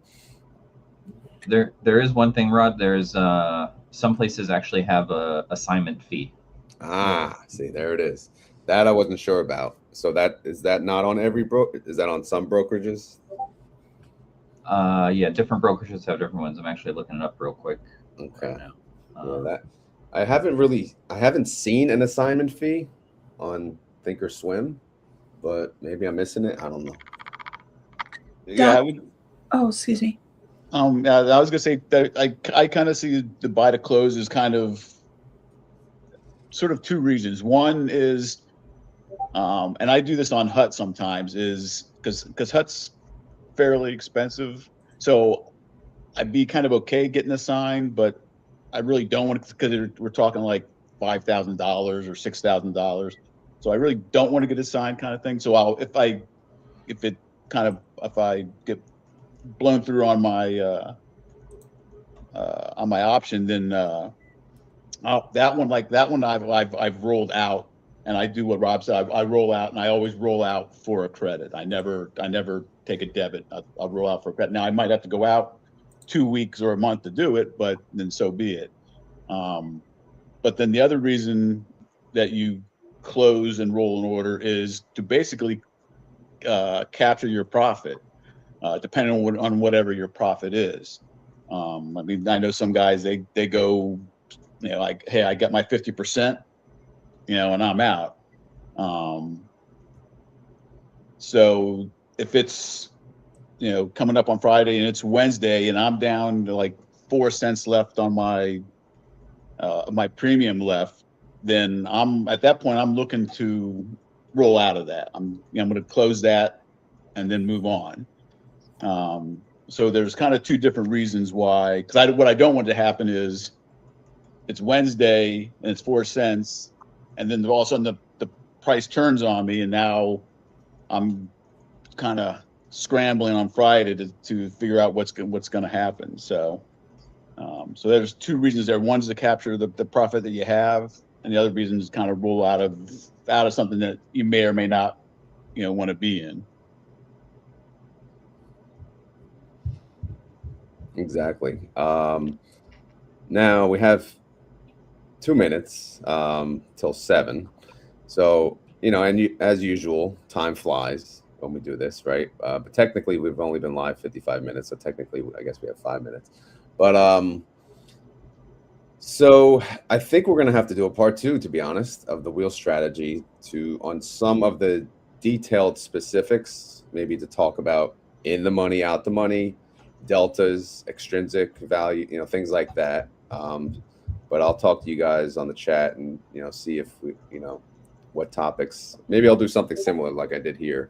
There is one thing, Rod. There's some places actually have a assignment fee. See, there it is. That I wasn't sure about. So is that not on every is that on some brokerages? Yeah, different brokerages have different ones. I'm actually looking it up real quick. Okay. Right now. That I haven't seen an assignment fee on Thinkorswim, but maybe I'm missing it. I don't know. Yeah, Oh, excuse me. I was gonna say that I kind of see the buy to close as kind of sort of 2 reasons. One is, and I do this on HUT sometimes, is because HUT's fairly expensive, so I'd be kind of okay getting assigned, but I really don't want to, because we're talking like $5,000 or $6,000. So I really don't want to get assigned, kind of thing. So if I get blown through on my option, then that one I've rolled out, and I do what Rob said. I roll out, and I always roll out for a credit. I never take a debit. I'll roll out for a credit. Now I might have to go out 2 weeks or a month to do it, but then so be it. But then the other reason that you close and roll an order is to basically capture your profit, depending on whatever your profit is. I mean, I know some guys, they go, like, hey, I got my 50%, and I'm out. So if it's, coming up on Friday and it's Wednesday and I'm down to like 4 cents left on my premium left, then at that point I'm looking to roll out of that. I'm going to close that and then move on. So there's kind of 2 different reasons why, because what I don't want to happen is it's Wednesday and it's 4 cents, and then all of a sudden the price turns on me, and now I'm kind of scrambling on Friday to figure out what's going to happen. So there's 2 reasons there. One's to capture the profit that you have, and the other reason is kind of roll out of something that you may or may not, want to be in. Exactly. Now we have 2 minutes till 7. So, and as usual, time flies. when we do this, right? But technically, we've only been live 55 minutes, so technically, I guess we have 5 minutes. But so I think we're gonna have to do a part 2, to be honest, of the wheel strategy on some of the detailed specifics, maybe to talk about in the money, out the money, deltas, extrinsic value, things like that. But I'll talk to you guys on the chat and see if we, what topics. Maybe I'll do something similar like I did here,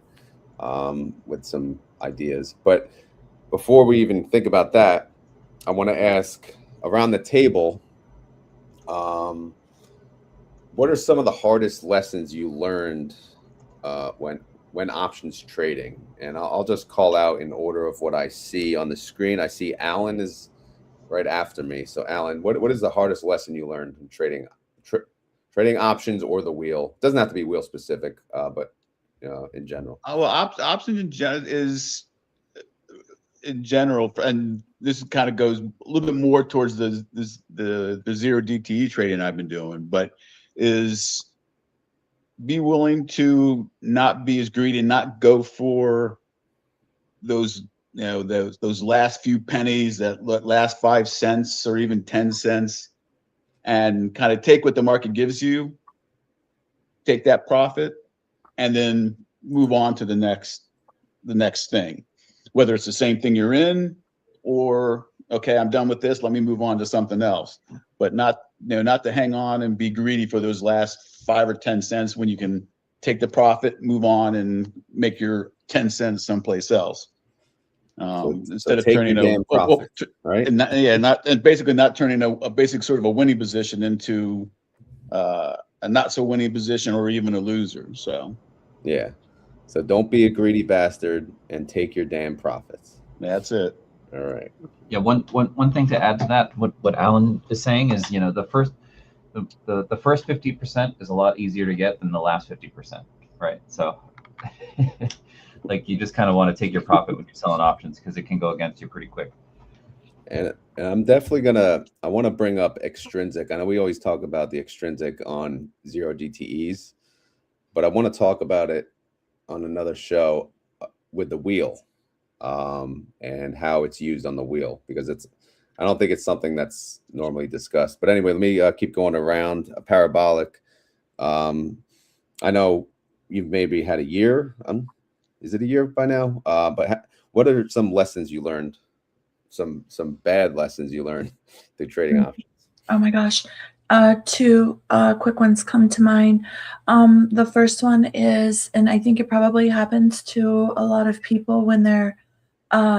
with some ideas. But before we even think about that, I want to ask around the table, what are some of the hardest lessons you learned when options trading? And I'll just call out in order of what I see on the screen. I see Alan is right after me. So Alan, what is the hardest lesson you learned in trading options or the wheel? It doesn't have to be wheel specific, but in general. Well, options in general, and this kind of goes a little bit more towards the zero DTE trading I've been doing, but is be willing to not be as greedy, not go for those those last few pennies, that last 5 cents or even 10 cents, and kind of take what the market gives you, take that profit, and then move on to the next thing, whether it's the same thing you're in, or okay, I'm done with this, let me move on to something else. But not to hang on and be greedy for those last 5 or 10 cents when you can take the profit, move on, and make your 10 cents someplace else. Instead of turning right? And basically not turning a basic sort of a winning position into a not so winning position, or even a loser. So yeah. So don't be a greedy bastard and take your damn profits. That's it. All right. Yeah, one thing to add to that, what Alan is saying is, the first 50% is a lot easier to get than the last 50%, right? So like, you just kind of want to take your profit when you're selling options, because it can go against you pretty quick. And I'm definitely I want to bring up extrinsic. I know we always talk about the extrinsic on zero DTEs, but I want to talk about it on another show with the wheel, and how it's used on the wheel, because I don't think it's something that's normally discussed. But anyway, let me keep going around. Parabolic. I know you've maybe had a year. Is it a year by now? But what are some lessons you learned? Some bad lessons you learned through trading options? Oh my gosh. 2 quick ones come to mind. The first one is, and I think it probably happens to a lot of people when they're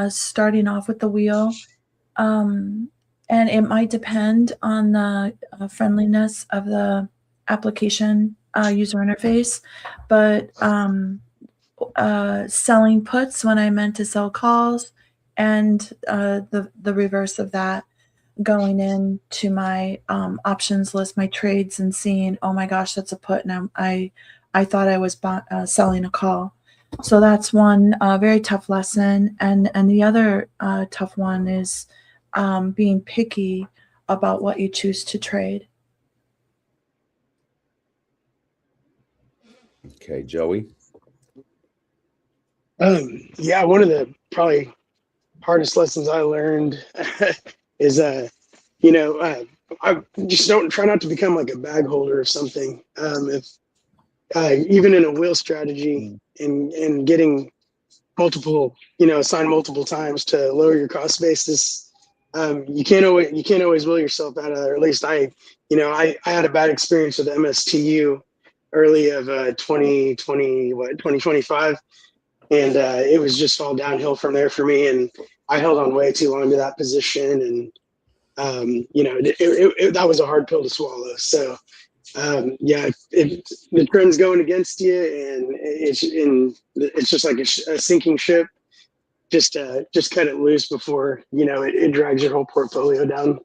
starting off with the wheel, and it might depend on the friendliness of the application user interface, but selling puts when I meant to sell calls, and the reverse of that, going into my options list, my trades, and seeing, oh my gosh, that's a put, and I thought I was selling a call. So that's one very tough lesson, and the other tough one is being picky about what you choose to trade. Okay, Joey. Yeah, one of the probably hardest lessons I learned is I just don't try not to become like a bag holder or something. If even in a wheel strategy, and getting multiple, assigned multiple times to lower your cost basis, you can't always will yourself out of there. At least I had a bad experience with MSTU early of 2025, and it was just all downhill from there for me. And I held on way too long to that position, and that was a hard pill to swallow. So if the trend's going against you, and it's just like a sinking ship, just cut it loose before it drags your whole portfolio down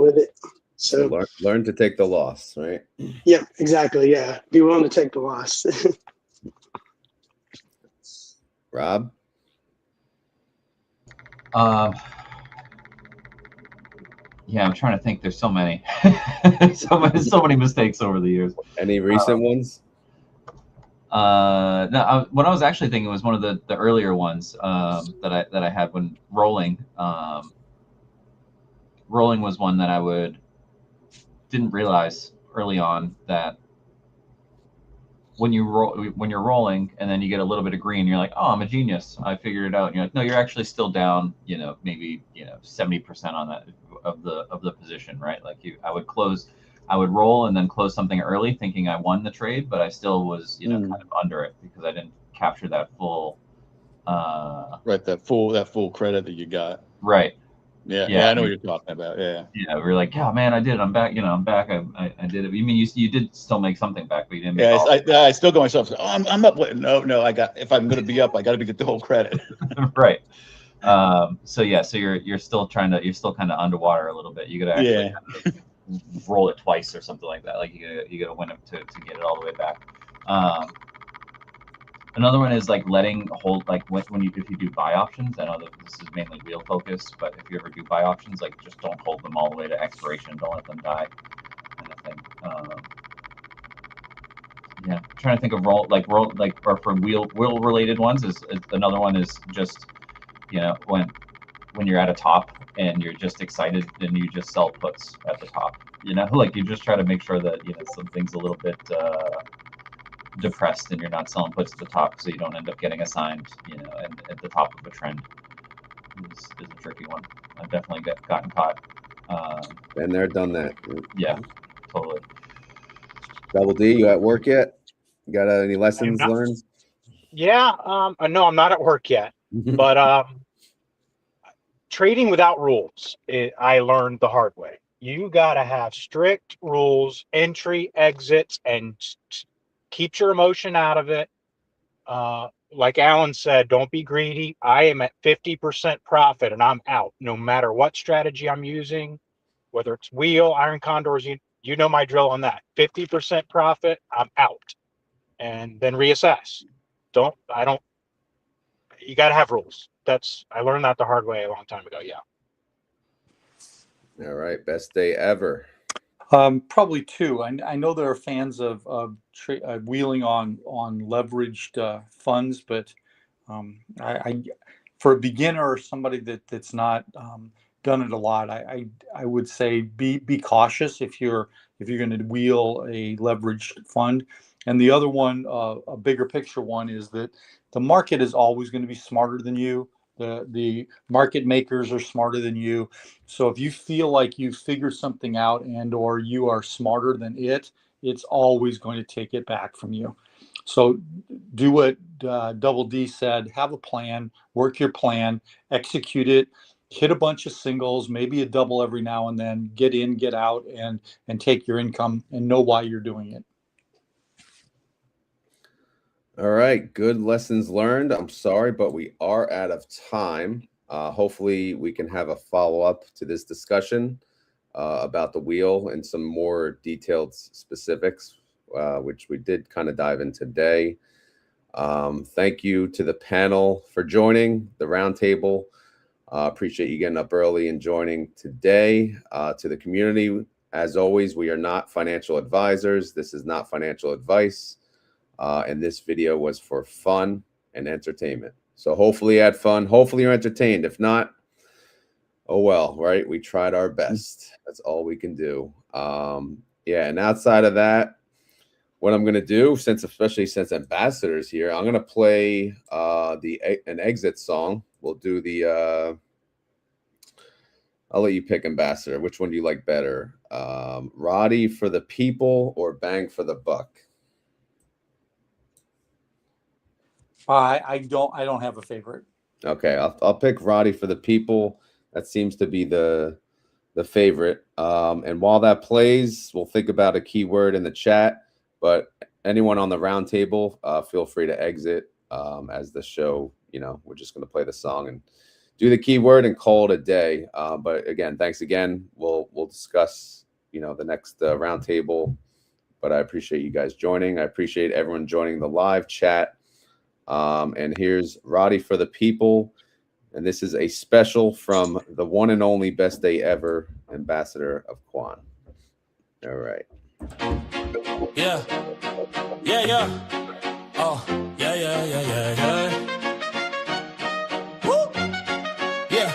with it. So learn to take the loss, right? Yeah, exactly. Yeah, be willing to take the loss. Rob? Yeah, I'm trying to think. There's so many, so many mistakes over the years. Any recent ones? No, what I was actually thinking was one of the earlier ones that I had when rolling. Rolling was one that didn't realize early on that when you're rolling and then you get a little bit of green, you're like, oh, I'm a genius, I figured it out. And you're like, no, you're actually still down, maybe 70% on that of the position, right? Like I would roll and then close something early thinking I won the trade, but I still was kind of under it because I didn't capture that full right, that full credit that you got. Right. Yeah, I know what you're talking about. Yeah, we're like, yeah, man, I did. I'm back. I'm back. I did it. You mean you did still make something back, but you didn't make all. I still go myself. Oh, I'm up. No, if I'm going to be up, I got to get the whole credit. Right. So you're still kind of underwater a little bit. You got to actually kind of roll it twice or something like that. Like you got to win it to get it all the way back. Another one is like if you do buy options. I know that this is mainly wheel focused, but if you ever do buy options, like just don't hold them all the way to expiration. Don't let them die, kind of thing. I'm trying to think of or for wheel related ones is another one is just when you're at a top and you're just excited and you just sell puts at the top. Like you just try to make sure that something's a little bit depressed and you're not selling puts at the top, so you don't end up getting assigned at the top of a trend. Is a tricky one. I've definitely gotten caught. Been there, done that. Yeah, totally. Double D, you at work yet? Got any lessons learned? Yeah, no, I'm not at work yet, but trading without rules, I learned the hard way. You got to have strict rules, entry, exits, and keep your emotion out of it. Like Alan said, don't be greedy. I am at 50% profit and I'm out no matter what strategy I'm using, whether it's wheel, iron condors, you know my drill on that. 50% profit, I'm out. And then reassess. You got to have rules. I learned that the hard way a long time ago. Yeah. All right. Best day ever. Probably two. I know there are fans of wheeling on leveraged funds, but I for a beginner or somebody that's not done it a lot, I would say be cautious if you're going to wheel a leveraged fund. And the other one, a bigger picture one, is that the market is always going to be smarter than you. The market makers are smarter than you. So if you feel like you figured something out and or you are smarter than it's always going to take it back from you. So do what Double D said, have a plan, work your plan, execute it, hit a bunch of singles, maybe a double every now and then, get in, get out, and take your income and know why you're doing it. All right, good lessons learned. I'm sorry, but we are out of time. Hopefully we can have a follow-up to this discussion about the wheel and some more detailed specifics, which we did kind of dive in today. Thank you to the panel for joining the roundtable. Appreciate you getting up early and joining today. To the community, as always, we are not financial advisors. This is not financial advice. And this video was for fun and entertainment. So hopefully you had fun. Hopefully you're entertained. If not, oh well, right? We tried our best. That's all we can do. And outside of that, what I'm going to do, especially since Ambassador's here, I'm going to play an exit song. We'll do the I'll let you pick, Ambassador. Which one do you like better? Roddy for the people or Bang for the buck? I don't have a favorite. Okay, I'll pick Roddy for the people. That seems to be the favorite. And while that plays, we'll think about a keyword in the chat. But anyone on the round table, feel free to exit as the show. We're just going to play the song and do the keyword and call it a day. But again, thanks again. We'll discuss the next round table. But I appreciate you guys joining. I appreciate everyone joining the live chat. And here's Roddy for the people. And this is a special from the one and only Best Day Ever, Ambassador of Quan. All right. Yeah. Oh, yeah, yeah, yeah, yeah, yeah. Woo! Yeah.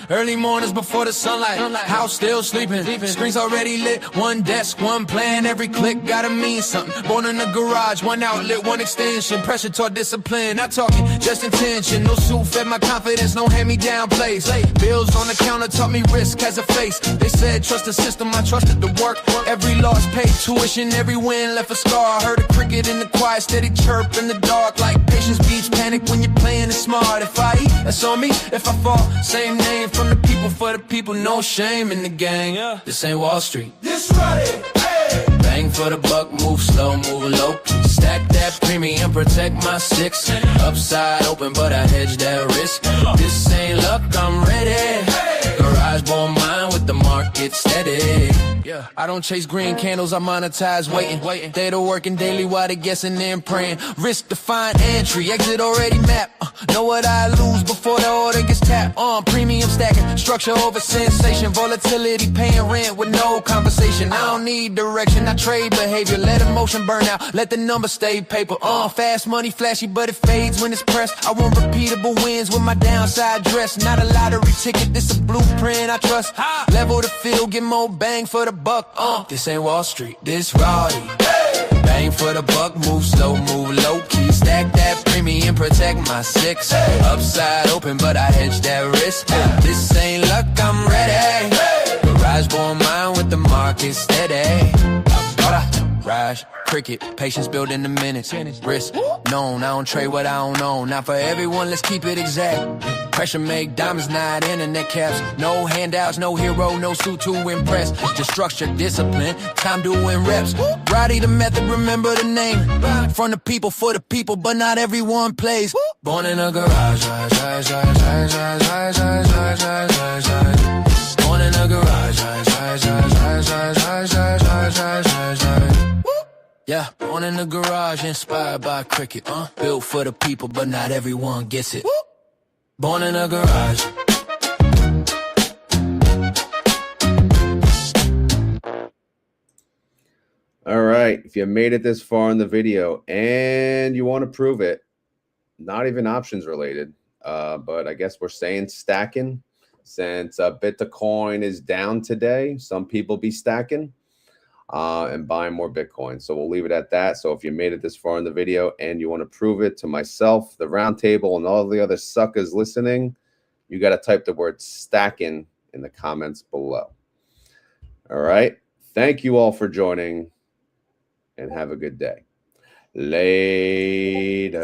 Early mornings before the sunlight, house still sleeping, screens already lit, one desk, one plan, every click gotta mean something. Born in the garage, one outlet, one extension, pressure taught discipline, not talking, just intention. No suit fed my confidence, no hand-me-down place. Bills on the counter taught me risk has a face. They said trust the system, I trusted the work. Every loss paid tuition, every win left a scar. I heard a cricket in the quiet, steady chirp in the dark. Like patience beats panic when you're playing it smart. If I eat, that's on me. If I fall, same name. From the people for the people, no shame in the gang. This ain't Wall Street. This right, hey. Bang for the buck, move slow, move low. Stack that premium, protect my six. Upside open, but I hedge that risk. This ain't luck, I'm ready. Garage born mine with the market steady. Yeah, I don't chase green candles, I monetize waiting. They the working daily while they guessing and praying. Risk defined entry, exit already mapped. Know what I lose before the order gets tapped. Premium stacking, structure over sensation. Volatility, paying rent with no conversation. I don't need direction, I trade behavior. Let emotion burn out, let the numbers stay paper. Fast money, flashy, but it fades when it's pressed. I want repeatable wins with my downside dress. Not a lottery ticket, this a blueprint I trust. Level the field, get more bang for the buck. This ain't Wall Street, this rowdy. Bang for the buck, move slow, move low key. Stack that premium, protect my six. Upside open, but I hedge that risk. This ain't luck, I'm ready. Garage born mine with the market steady. Raj, cricket, patience built in the minutes. Risk known, I don't trade what I don't own. Not for everyone, let's keep it exact. Pressure make diamonds, not internet caps. No handouts, no hero, no suit to impress. Just structure, discipline, time doing reps. Roddy the method, remember the name. From the people, for the people, but not everyone plays. Born in a garage, born in a garage, yeah, born in the garage, inspired by cricket. Built for the people, but not everyone gets it. Born in a garage. All right, if you made it this far in the video and you want to prove it, not even options related, but I guess we're saying stacking. Since Bitcoin is down today, some people be stacking and buying more Bitcoin. So we'll leave it at that. So if you made it this far in the video and you want to prove it to myself, the roundtable, and all the other suckers listening, you got to type the word stacking in the comments below. All right. Thank you all for joining and have a good day. Later.